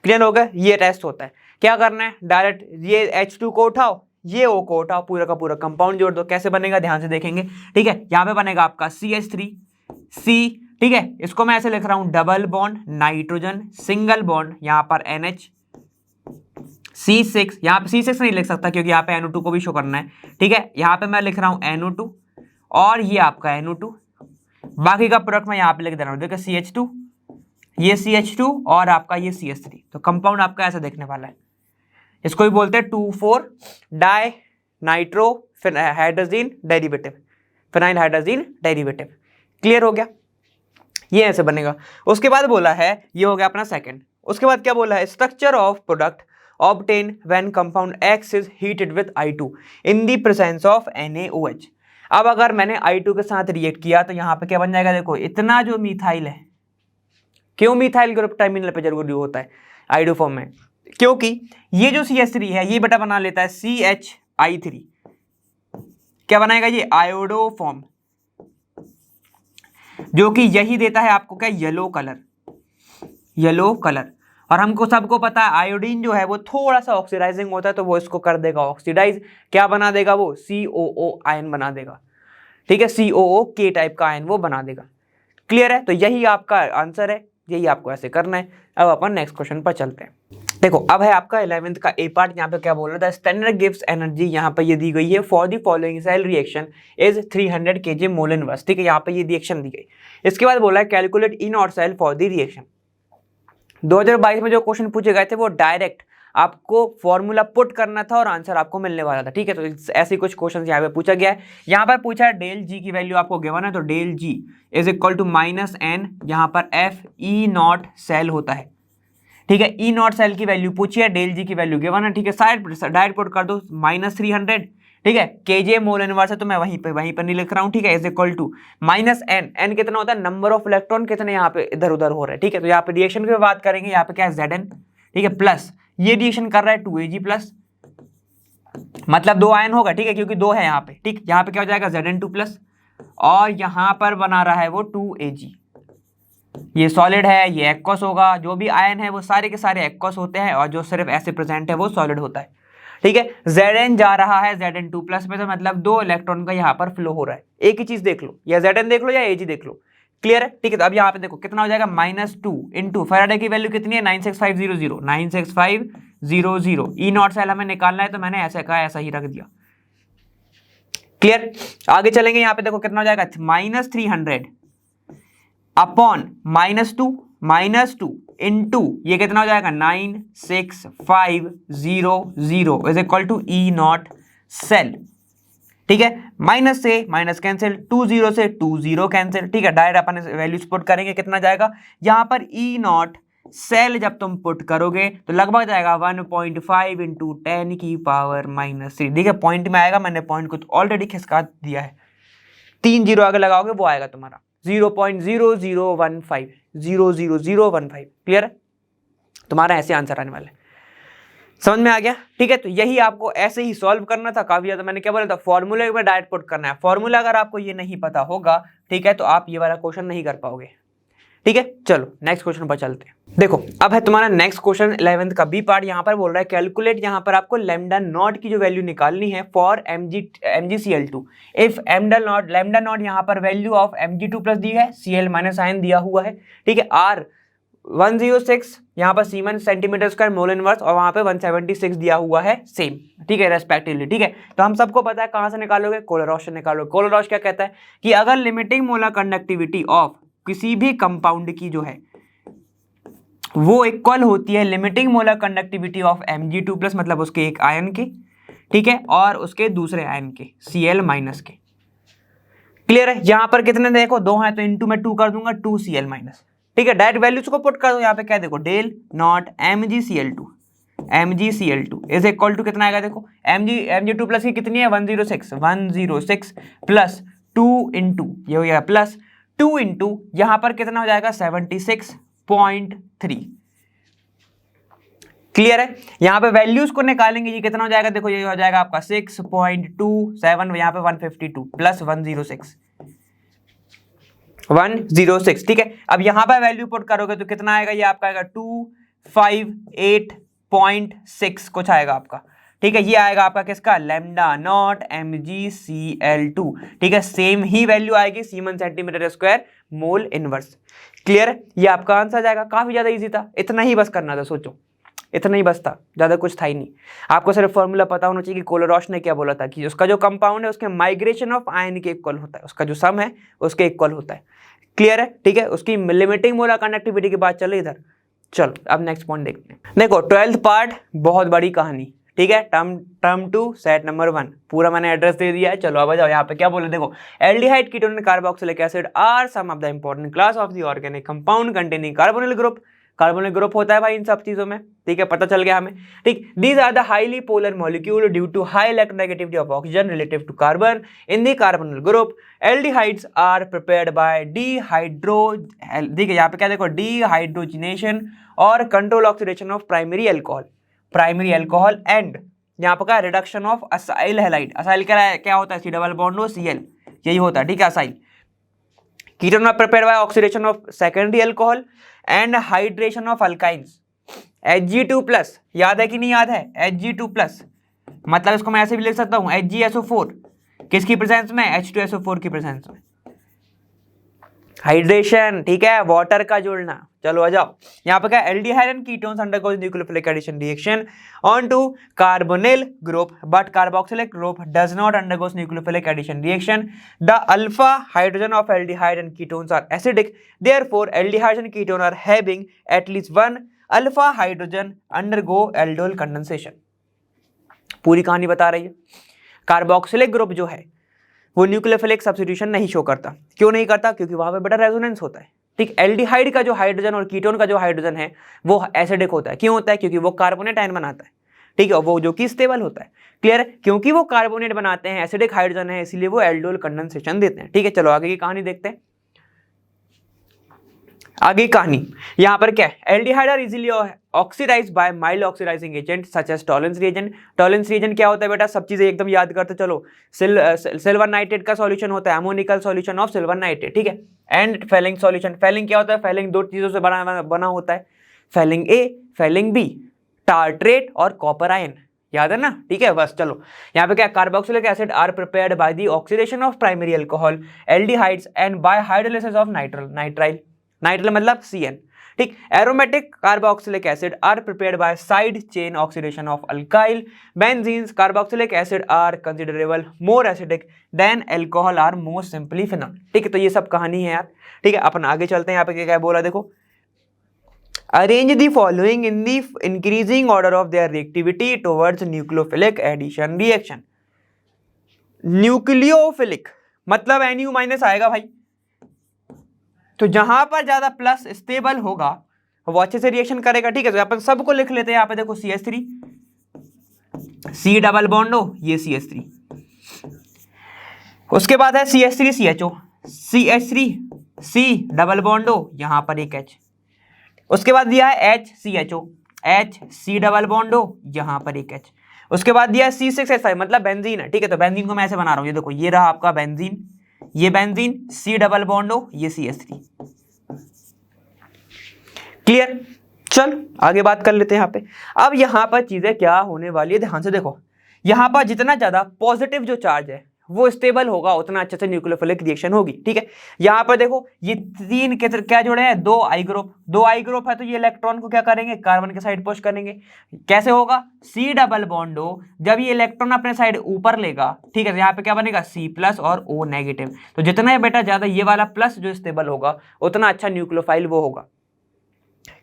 Clear हो गया? ये टेस्ट होता है। क्या करना है? डायरेक्ट ये H2 को उठाओ, ये O को उठाओ, पूरा का पूरा कंपाउंड जोड़ दो। कैसे बनेगा ध्यान से देखेंगे। ठीक है, यहाँ पे बनेगा आपका CH3 C, ठीक है, इसको मैं ऐसे लिख रहा हूं, double bond nitrogen, single bond, यहाँ पर NH, C6, यहाँ पे C6 नहीं लिख सकता क्योंकि यहाँ पे NO2 को भी शो करना है। ठीक है, यहाँ पे मैं लिख रहा हूँ NO2, और ये आपका NO2, बाकी का प्रोडक्ट मैं यहाँ पे लिख दे रहा हूँ, देखो CH2, ये CH2 और आपका ये CH3, तो कंपाउंड आपका ऐसा देखने वाला है। इसको भी बोलते हैं 2,4 di nitro hydrogen derivative, phenyl hydrogen derivative. Clear हो गया? ये ऐसे बनेगा। उसके बाद बोला है, ये हो गया अपना सेकंड। उसके बाद क्या बोला है? Structure of product obtain when compound X is heated with I2 in the presence of NaOH। अब अगर मैंने I2 के साथ रिएक्ट किया तो यहाँ पे क्या बन जाएगा? देखो इतना जो मिथाइल है, क्यों मिथाइल ग्रुप टर्मिनल पे जरूरी होता है आइडो फॉर्म में? क्योंकि ये जो CH3 है ये बेटा बना लेता है CHI3, क्या बनाएगा ये? आयोडो फॉर्म, जो कि यही देता है आपको क्या? Yellow colour, yellow colour. और हमको सबको पता है आयोडीन जो है वो थोड़ा सा ऑक्सीडाइजिंग होता है, तो वो इसको कर देगा ऑक्सीडाइज, क्या बना देगा वो? COO आयन बना देगा। ठीक है, COO के टाइप का आयन वो बना देगा। क्लियर है? तो यही आपका आंसर है, यही आपको ऐसे करना है। अब अपन नेक्स्ट क्वेश्चन पर चलते हैं। देखो अब है आपका 11th का ए पार्ट। यहाँ पे क्या बोल रहा था, स्टैंडर्ड गिव्स एनर्जी यहाँ पे ये दी गई है for the following cell reaction is 300 kg mole inverse. ठीक है, यहाँ पे ये रिएक्शन दी गई। इसके बाद बोला है कैलकुलेट इन और सेल फॉर द रिएक्शन। 2022 में जो क्वेश्चन पूछे गए थे वो डायरेक्ट आपको फॉर्मूला पुट करना था और आंसर आपको मिलने वाला था। ठीक है, तो ऐसे कुछ क्वेश्चन यहाँ पे पूछा गया है। यहाँ पर पूछा है डेल जी की वैल्यू आपको गिवन है, तो del G is equal to -n, यहाँ पर एफ ई नॉट सेल होता है। ठीक है, ई नॉट सेल की वैल्यू पूछी है, डेल जी की वैल्यू गिवन है। ठीक है, साइड डायरेक्ट पुट कर दो -300। ठीक है, केजे मोल इनवर्स है तो मैं वहीं पर नहीं लिख रहा हूँ। ठीक है, is equal to -n, n कितना होता है, नंबर ऑफ इलेक्ट्रॉन कितने यहाँ पे इधर उधर हो रहे हैं। ठीक है, तो यहाँ पे रिएक्शन की बात करेंगे, यहाँ पे क्या है Zn। ठीक है, प्लस ये रिएक्शन कर रहा है 2Ag प्लस, मतलब 2 आयन होगा। ठीक है, क्योंकि 2 है यहाँ पे। ठीक, यहाँ पे क्या हो जाएगा Zn2 प्लस, और यहाँ पर बना रहा है वो 2Ag। ये सॉलिड है, ये एक्वस होगा। जो भी आयन है वो सारे के सारे एक्वस होते हैं, और जो सिर्फ ऐसे प्रेजेंट है वो सॉलिड होता है। ठीक है, Zn जा रहा है Zn2 प्लस में, तो मतलब 2 इलेक्ट्रॉन का यहाँ पर फ्लो हो रहा है। एक ही चीज देख लो, या Zn देख लो या Ag देख लो। क्लियर है? ठीक है, तो अब यहाँ पे देखो कितना हो जाएगा, -2 इंटू फैराडे की वैल्यू कितनी है, 96500, 96500। ई नॉट सेल हमें निकालना है, तो मैंने ऐसे कहा, ऐसा ही रख दिया। क्लियर? आगे चलेंगे, यहाँ पे देखो कितना हो जाएगा, -300 अपॉन -2 इंटू ये कितना हो जाएगा, 96500 is equal to E not cell. ठीक है, माइनस से माइनस कैंसिल, 20 से 20 कैंसिल। ठीक है, डायरेक्ट अपन वैल्यूज पुट करेंगे, कितना जाएगा यहाँ पर ई नॉट सेल जब तुम पुट करोगे तो लगभग जाएगा 1.5 इंटू 10 की पावर -3। देखिए पॉइंट में आएगा, मैंने पॉइंट को ऑलरेडी खिसका दिया है। 3 जीरो आगे लगाओगे वो आएगा तुम्हारा 0.0015, 00015। क्लियर है? तुम्हारा ऐसे आंसर आने वाला है। समझ में आ गया? ठीक है, तो यही आपको ऐसे ही सॉल्व करना था। काफी ज्यादा मैंने क्या बोला था, फॉर्मूले में डायरेक्ट पुट करना है। फॉर्मूला अगर आपको ये नहीं पता होगा, ठीक है, तो आप ये वाला क्वेश्चन नहीं कर पाओगे। ठीक है, चलो नेक्स्ट क्वेश्चन पर चलते हैं। देखो अब है तुम्हारा नेक्स्ट क्वेश्चन 11th का बी पार्ट। यहाँ पर बोल रहा है कैलकुलेट, यहाँ पर आपको लैम्डा नॉट की जो वैल्यू निकालनी है for MgCl2 if lambda naught यहाँ पर वैल्यू ऑफ Mg2 प्लस दी है, Cl माइनस आयन दिया हुआ है। ठीक है, R 106 यहाँ पर सीमेन सेंटीमीटर स्क्वायर मोल इनवर्स, और वहां पे 176 दिया हुआ है सेम। ठीक है, रेस्पेक्टिवली। ठीक है, तो हम सबको पता है कहां से निकालोगे, कोलोरॉश से निकालोगे। कोलोरॉश क्या कहता है कि अगर लिमिटिंग मोलर कंडक्टिविटी ऑफ किसी भी कंपाउंड की जो है वो इक्वल होती है limiting molar conductivity of Mg2 plus, मतलब उसके एक आयन के, ठीक है, और उसके दूसरे आयन के Cl माइनस के। क्लियर है? यहां पर कितने देखो, 2 हैं तो इंटू में 2 कर दूंगा, 2Cl माइनस। ठीक है, डायरेक्ट वैल्यूज को पुट कर दो। यहाँ पे क्या देखो, del not MgCl2 is equal to कितना आएगा, देखो Mg2 प्लस की कितनी है, 106 प्लस 2 इंटू ये हो गया प्लस 2 इंटू यहां पर कितना हो जाएगा, 76.3। क्लियर है? यहां पे वैल्यूज को निकालेंगे, ये कितना हो जाएगा, देखो ये हो जाएगा आपका 6.27, यहाँ पे 152 प्लस 106। ठीक है, अब यहां पर वैल्यू पुट करोगे तो कितना आएगा, ये आपका आएगा 258.6 कुछ आएगा आपका। ठीक है, ये आएगा आपका किसका, लैम्डा नॉट MgCl2। ठीक है, सेम ही वैल्यू आएगी siemens centimetre square mole inverse. Clear है? ये आपका आंसर जाएगा। काफी ज्यादा इजी था, इतना ही बस करना था। सोचो इतना ही बस था, ज्यादा कुछ था ही नहीं। आपको सिर्फ फॉर्मूला पता होना चाहिए कि कोलोरॉश ने क्या बोला था कि उसका जो कंपाउंड है उसके माइग्रेशन ऑफ आयन के इक्वल होता है, उसका जो सम है उसके इक्वल होता है। क्लियर है? ठीक है, उसकी लिमिटिंग मोलर कंडक्टिविटी की बात चले इधर। चलो अब नेक्स्ट पॉइंट देखते हैं। देखो 12th पार्ट बहुत बड़ी कहानी। ठीक है, टर्म 2 सेट नंबर 1 पूरा मैंने एड्रेस दे दिया है। चलो अब आ जाओ, यहाँ पे क्या बोले, देखो aldehyde, ketone, carboxylic acid are some of the important class of the organic compound containing carbonyl group. Carbonyl group होता है भाई इन सब चीजों में। ठीक है, पता चल गया हमें। ठीक, these are the highly polar molecule due to high electronegativity of oxygen relative to carbon in the carbonyl group. Aldehydes are prepared by देखिए यहाँ पे क्या देखो, डिहाइड्रोजिनेशन और control oxidation of primary alcohol and यहाँ पर क्या, reduction of acyl halide. Acyl क्या होता है, C double bond O Cl, यही होता है। ठीक है, acyl. Ketone are prepared by oxidation of secondary alcohol and hydration of alkynes. Hg2 plus, याद है कि नहीं याद है, Hg2 प्लस मतलब इसको मैं ऐसे भी लिख सकता हूं, HgSO4 किसकी प्रेजेंस में, H2SO4 की प्रेजेंस में। हाइड्रेशन, ठीक है, वाटर का जुड़ना। चलो आ जाओ, यहाँ पे क्या, aldehyde and ketones undergoes nucleophilic addition reaction onto carbonyl group but carboxylic group does not undergoes nucleophilic addition reaction. The alpha hydrogen of aldehyde and ketones are acidic, therefore aldehydes and ketone are having at least one alpha hydrogen undergo aldol condensation. पूरी कहानी बता रही है। Carboxylic group जो है वो nucleophilic substitution नहीं show करता। क्यों नहीं करता? क्योंकि वहां पे बेटा रेजोनेंस होता है। ठीक, एल्डिहाइड का जो हाइड्रोजन और कीटोन का जो हाइड्रोजन है वो एसिडिक होता है। क्यों होता है? क्योंकि वो कार्बोनेट आयन बनाता है। ठीक है, वो जो कि स्टेबल होता है। क्लियर है? क्योंकि वो कार्बोनेट बनाते हैं, एसिडिक हाइड्रोजन है, इसलिए वो एल्डोल कंडेंसेशन देते हैं। ठीक है, चलो आगे की कहानी देखते हैं। आगे कहानी यहाँ पर क्या है, aldehyde are easily oxidised by mild oxidising agent such as Tollens reagent. Tollens reagent क्या होता है बेटा? सब चीजें एकदम याद करते चलो। सिल्वर नाइट्रेट का सॉल्यूशन होता है ammoniacal solution of silver nitrate. ठीक है, एंड फेलिंग सॉल्यूशन। फेलिंग क्या होता है? फेलिंग दो चीजों से बना होता है, Fehling A, Fehling B, tartrate और कॉपर आयन। याद है ना? ठीक है, बस चलो यहाँ पे क्या, carboxylic acid are prepared by the oxidation of primary alcohol aldehydes and by hydrolysis of nitrile मतलब CN। ठीक, aromatic carboxylic acid are prepared by side chain oxidation of alkyl benzenes. Carboxylic acid are considerable more acidic than alcohol are more simply phenol. ठीक है, तो ये सब कहानी है यार। ठीक है, अपन आगे चलते हैं। यहाँ पे क्या बोला देखो, arrange the following in the increasing order of their reactivity towards nucleophilic addition reaction. Nucleophilic मतलब NU माइनस आएगा भाई, तो जहां पर ज्यादा प्लस स्टेबल होगा वो अच्छे से रिएक्शन करेगा। ठीक है, तो अपन सबको लिख लेते हैं। यहाँ पे देखो CH3, C डबल बॉन्ड हो, ये CH3, उसके बाद है CH3 CHO, CH3 C double bond हो, यहां पर एक H, उसके बाद दिया है HCHO, H C double bond हो, यहां पर एक H, उसके बाद दिया है C6H5 मतलब बेंजीन है। ठीक है, तो बेंजीन को मैं ऐसे बना रहा हूं, ये देखो, ये रहा आपका बेंजीन, ये बेंजीन, C डबल बॉन्ड हो, ये CH3। क्लियर? चल आगे बात कर लेते हैं यहाँ पे। अब यहाँ पर चीजें क्या होने वाली है, ध्यान से देखो। यहाँ पर जितना ज्यादा पॉजिटिव जो चार्ज है वो स्टेबल होगा, उतना अच्छे से न्यूक्लियोफिलिक रिएक्शन होगी। ठीक है, यहाँ पर देखो ये तीन के क्या जुड़े हैं, दो आई ग्रुप है, तो ये इलेक्ट्रॉन को क्या करेंगे, कार्बन के साइड पुश करेंगे। कैसे होगा? C डबल बॉन्ड हो, जब ये इलेक्ट्रॉन अपने साइड ऊपर लेगा, ठीक है, तो यहाँ पे क्या बनेगा, C प्लस और O नेगेटिव। तो जितना बेटा ज्यादा ये वाला प्लस जो स्टेबल होगा उतना अच्छा न्यूक्लियोफाइल वो होगा।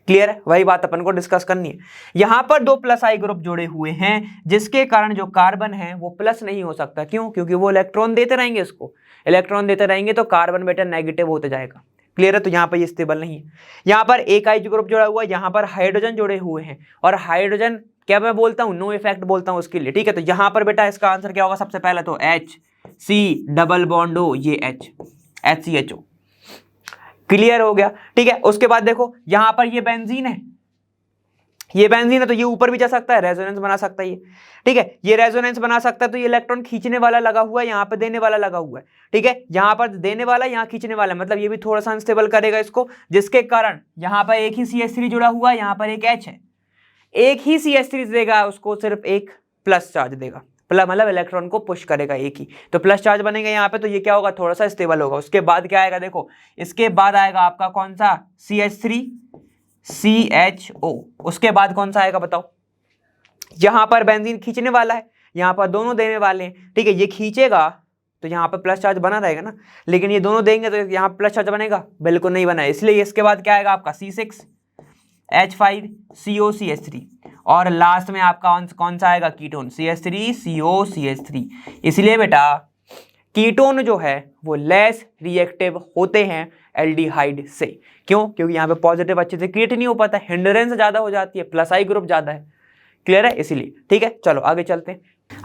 क्लियर है? वही बात अपन को डिस्कस करनी है। यहां पर दो प्लस आई ग्रुप जुड़े हुए हैं, जिसके कारण जो कार्बन है वो प्लस नहीं हो सकता। क्यों? क्योंकि वो इलेक्ट्रॉन देते रहेंगे, इसको इलेक्ट्रॉन देते रहेंगे तो कार्बन बेटा नेगेटिव होते जाएगा। क्लियर है? तो यहाँ पर ये स्टेबल नहीं है। यहाँ पर एक आई ग्रुप जुड़ा हुआ है, यहाँ पर हाइड्रोजन जुड़े हुए हैं, और हाइड्रोजन क्या मैं बोलता हूँ, नो इफेक्ट बोलता हूँ उसके लिए। ठीक है, तो यहाँ पर बेटा इसका आंसर क्या होगा, सबसे पहले तो HC डबल बॉन्ड हो, ये HCHO। क्लियर हो गया? ठीक है, उसके बाद देखो यहां पर ये बेंजीन है, तो ये ऊपर भी जा सकता है, रेजोनेंस बना सकता है ये। ठीक है, ये रेजोनेंस बना सकता है, तो ये इलेक्ट्रॉन खींचने वाला लगा हुआ है, यहाँ पे देने वाला लगा हुआ है। ठीक है, यहाँ पर देने वाला, यहाँ खींचने वाला, मतलब ये भी थोड़ा सा अनस्टेबल करेगा इसको, जिसके कारण यहाँ पर एक ही CH3 जुड़ा हुआ है, यहाँ पर एक H है, एक ही CH3 देगा उसको, सिर्फ एक प्लस चार्ज देगा, मतलब इलेक्ट्रॉन को पुश करेगा एक ही, तो प्लस चार्ज बनेगा यहाँ पे, तो ये क्या होगा, थोड़ा सा स्टेबल होगा। उसके बाद क्या आएगा देखो, इसके बाद आएगा आपका कौन सा, CH3 CHO। उसके बाद कौन सा आएगा बताओ, यहां पर बेंजीन खींचने वाला है, यहां पर दोनों देने वाले हैं। ठीक है, ये खींचेगा तो यहाँ पर प्लस चार्ज बना रहेगा ना, लेकिन ये दोनों देंगे तो यहाँ प्लस चार्ज बनेगा, बिल्कुल नहीं बना है। इसलिए इसके बाद क्या आएगा आपका C6H5 CO CH3, और लास्ट में आपका कौन सा आएगा, कीटोन CH3 CO CH3। इसलिए बेटा कीटोन जो है वो लेस रिएक्टिव होते हैं एल्डिहाइड से। क्यों? क्योंकि यहाँ पे पॉजिटिव अच्छे से क्रिएट नहीं हो पाता, हिंड्रेंस ज्यादा हो जाती है, प्लस आई ग्रुप ज्यादा है। क्लियर है? इसीलिए। ठीक है, चलो आगे चलते हैं।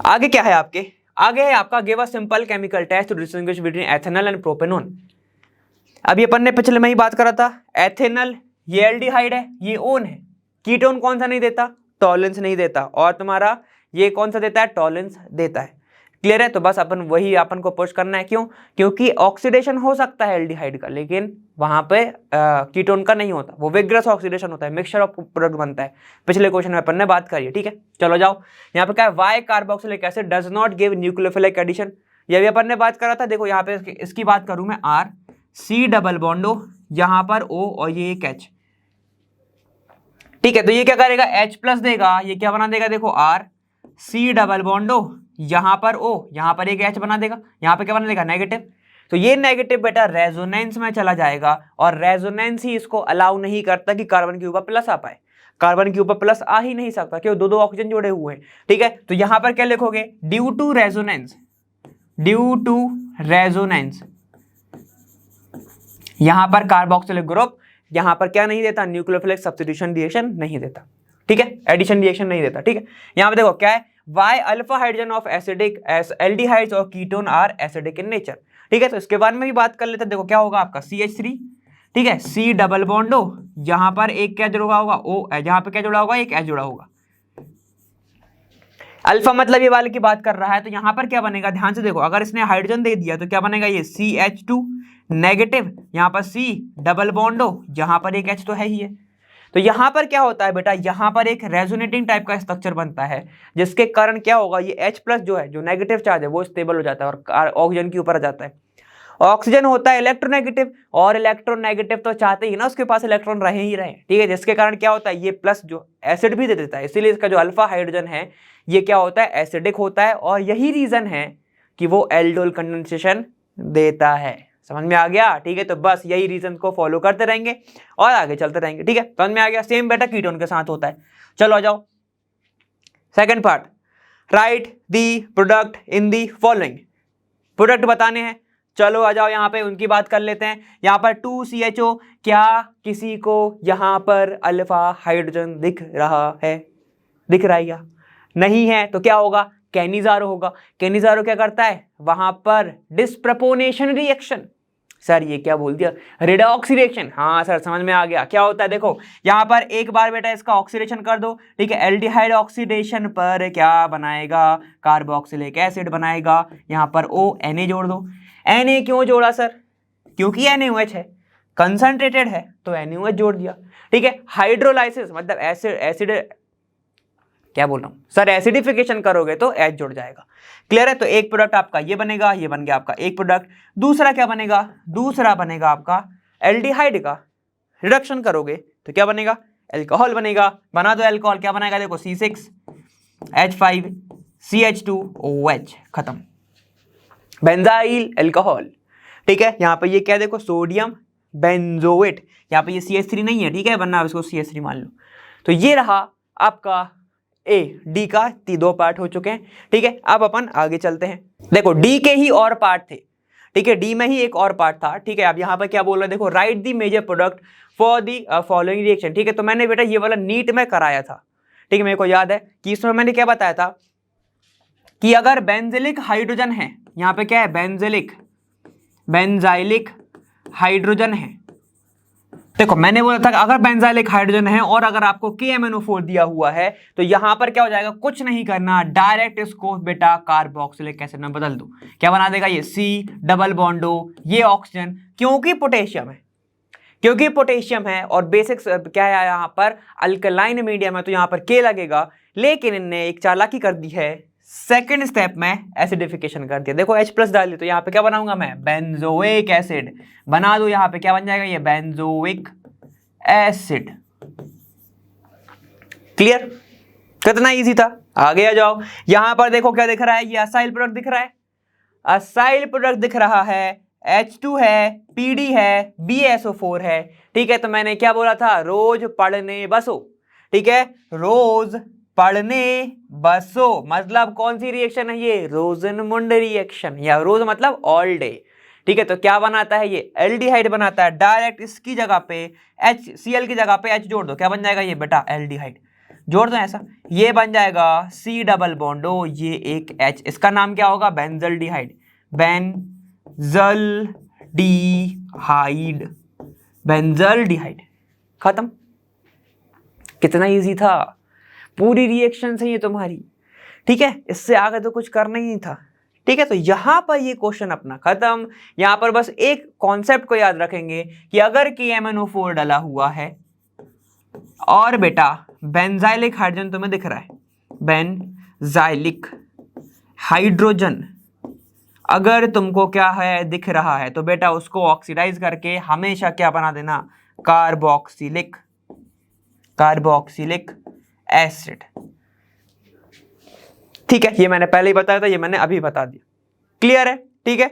आगे क्या है आपके, आगे है आपका give a simple chemical test to distinguish between ethanol and propanone. अभी अपन ने पिछले में ही बात करा था, एथेनॉल ये एल्डिहाइड है, ये ओन है, कीटोन कौन सा नहीं देता, टॉलेंस नहीं देता, और तुम्हारा ये कौन सा देता है, टॉलेंस देता है। क्लियर है? तो बस अपन को पुश करना है। क्यों? क्योंकि ऑक्सीडेशन हो सकता है एल्डिहाइड का, लेकिन वहां पे कीटोन का नहीं होता, वो विग्रस ऑक्सीडेशन होता है, मिक्सचर ऑफ प्रोडक्ट बनता है। पिछले क्वेश्चन में अपन ने बात करी है। ठीक है, चलो जाओ, यहाँ पे क्या है, why carboxylic acid does not give nucleophilic addition, ये भी अपन ने बात करा था। देखो यहाँ पे इसकी बात करूं मैं, R C double bond O, यहां पर O और ये एक H। ठीक है, तो ये क्या करेगा, H प्लस देगा, ये क्या बना देगा, देखो R, C double bond O, यहां पर O, यहां पर एक H बना देगा, यहां पर क्या बना देगा, नेगेटिव। तो ये नेगेटिव बेटा रेजोनेंस में चला जाएगा, और रेजोनेंस ही इसको अलाउ नहीं करता कि कार्बन के ऊपर प्लस आ पाए। कार्बन के ऊपर प्लस आ ही नहीं सकता, क्यों, दो दो ऑक्सीजन जोड़े हुए हैं। ठीक है, तो यहां पर क्या लिखोगे, due to resonance, due to resonance, यहां पर कार्बोक्सिलिक ग्रुप यहां पर क्या नहीं देता, न्यूक्लियोफिलिक सब्स्टिट्यूशन रिएक्शन नहीं देता। ठीक है, एडिशन रिएक्शन नहीं देता। ठीक है, यहां पर देखो क्या है, why alpha hydrogen of acidic aldehydes और ketone are acidic in nature. ठीक है, तो इसके बारे में भी बात कर लेते हैं। देखो क्या होगा आपका CH3, ठीक है, C डबल बॉन्ड O, यहां पर एक क्या जुड़ा होगा, O, यहां पर क्या जुड़ा होगा, एक H जुड़ा होगा। अल्फा मतलब ये वाले की बात कर रहा है, तो यहां पर क्या बनेगा, ध्यान से देखो, अगर इसने हाइड्रोजन दे दिया तो क्या बनेगा, ये CH2 नेगेटिव, यहां पर C डबल बॉन्ड O, यहां पर एक H तो है ही है। तो यहां पर क्या होता है बेटा, यहां पर एक रेजोनेटिंग टाइप का स्ट्रक्चर बनता है, जिसके कारण क्या होगा, ये H प्लस जो है, जो नेगेटिव चार्ज है, वो स्टेबल हो जाता है और ऑक्सीजन के ऊपर आ जाता है। ऑक्सीजन होता है इलेक्ट्रोनेगेटिव, और इलेक्ट्रोनेगेटिव तो चाहते ही ना उसके पास इलेक्ट्रॉन रहे ही रहे। ठीक है, जिसके कारण क्या होता है, ये प्लस जो एसिड भी दे देता है, इसीलिए इसका जो अल्फा हाइड्रोजन है ये क्या होता है, एसिडिक होता है, और यही रीजन है कि वो एल्डोल कंडेंसेशन देता है। समझ में आ गया। ठीक है, तो बस यही रीजन को फॉलो करते रहेंगे और आगे चलते रहेंगे। ठीक है, समझ में आ गया। सेम बेटा कीटोन के साथ होता है। चलो आ जाओ second part, right the product in the following. Product बताने हैं, चलो आ जाओ यहाँ पे उनकी बात कर लेते हैं। यहाँ पर 2CHO, क्या किसी को यहाँ पर अल्फा हाइड्रोजन दिख रहा है, दिख रहा है या नहीं है, तो क्या होगा, कैनिजारो होगा। कैनिजारो क्या करता है, वहां पर डिस्प्रपोनेशन रिएक्शन, सर ये क्या बोल दिया, रिडॉक्स रिएक्शन, हाँ सर समझ में आ गया। क्या होता है, देखो यहाँ पर एक बार बेटा इसका ऑक्सीडेशन कर दो। ठीक है, एल्डिहाइड ऑक्सीडेशन पर क्या बनाएगा, कार्बोक्सिलिक एसिड बनाएगा। यहाँ पर O Na जोड़ दो। Na क्यों जोड़ा सर, क्योंकि NaOH है, कंसंट्रेटेड है, तो NaOH जोड़ दिया। ठीक है, हाइड्रोलाइसिस मतलब एसिड क्या बोल रहा हूं सर, एसिडिफिकेशन करोगे तो H जुड़ जाएगा। क्लियर है, तो एक प्रोडक्ट आपका ये बनेगा, ये बन गया आपका एक प्रोडक्ट। दूसरा क्या बनेगा, दूसरा बनेगा आपका एल्डिहाइड का रिडक्शन करोगे तो क्या बनेगा, एल्कोहल बनेगा। बना दो एल्कोहल, क्या बनाएगा, देखो C6H5CH2OH, खत्म, बेंजाइल एल्कोहल। ठीक है, यहाँ पे ये क्या देखो, सोडियम बेंजोएट, यहाँ पे ये CH3 नहीं है, ठीक है, वरना आप इसको CH3 मान लो। तो ये रहा आपका D का 2 पार्ट हो चुके हैं। ठीक है, अब अपन आगे चलते हैं। देखो D के ही और पार्ट थे। ठीक है, D में ही एक और पार्ट था। ठीक है, अब यहाँ पर क्या बोल रहे हैं, देखो write the major product for the following reaction. ठीक है, तो मैंने बेटा ये वाला नीट में कराया था। ठीक है, मेरे को याद है कि इसमें मैंने क्या बताया था कि अगर बेंजिलिक हाइड्रोजन है, यहाँ पे क्या है, बेंजाइलिक हाइड्रोजन है। देखो मैंने बोला था कि अगर बेंजाइलिक हाइड्रोजन है और अगर आपको KMnO4 दिया हुआ है तो यहां पर क्या हो जाएगा, कुछ नहीं करना, डायरेक्ट इसको बेटा कार्बोक्सिलिक एसिड में बदल दो। क्या बना देगा, ये C डबल बॉन्ड O, ये ऑक्सीजन, क्योंकि पोटेशियम है और बेसिक क्या है यहाँ पर अल्कलाइन मीडियम है, तो यहाँ पर K लगेगा। लेकिन इनने एक चालाकी कर दी है, सेकेंड स्टेप में एसिडिफिकेशन कर दिया। देखो H प्लस डाली तो यहाँ पे क्या बनाऊंगा मैं, बेंजोइक एसिड बना दो। यहाँ पे क्या बन जाएगा, ये बेंजोइक एसिड। क्लियर, कितना इजी था। आगे आ जाओ, यहां पर देखो क्या दिख रहा है, ये असाइल प्रोडक्ट दिख रहा है, असाइल प्रोडक्ट दिख रहा है, H2 है, PD है, BSO4 है। ठीक है, तो मैंने क्या बोला था, रोज पढ़ने बसो। ठीक है, रोज पढ़ने बसो मतलब कौन सी रिएक्शन है, ये रोजनमुंड रिएक्शन, या रोज मतलब ऑल डे। ठीक है, तो क्या बनाता है, ये एल्डिहाइड बनाता है। डायरेक्ट इसकी जगह पे HCl की जगह पे H जोड़ दो, क्या बन जाएगा, ये बेटा एल्डिहाइड जोड़ दो ऐसा, ये बन जाएगा C डबल बॉन्ड O, ये एक H, इसका नाम क्या होगा, बेंजल्डिहाइड, बेंजल्डिहाइड, खत्म। कितना इजी था, पूरी रिएक्शन से ये तुम्हारी। ठीक है, इससे आगे तो कुछ करना ही नहीं था। ठीक है, तो यहां पर ये क्वेश्चन अपना खत्म। यहां पर बस एक कॉन्सेप्ट को याद रखेंगे कि अगर KMnO4 डला हुआ है और बेटा बेंजाइलिक हाइड्रोजन तुम्हें दिख रहा है, बेंजाइलिक हाइड्रोजन, अगर तुमको क्या है दिख रहा है तो बेटा उसको ऑक्सीडाइज करके हमेशा क्या बना देना, कार्बोक्सिलिक एसिड। ठीक है, ये मैंने पहले ही बताया था, ये मैंने अभी बता दिया। क्लियर है? ठीक है।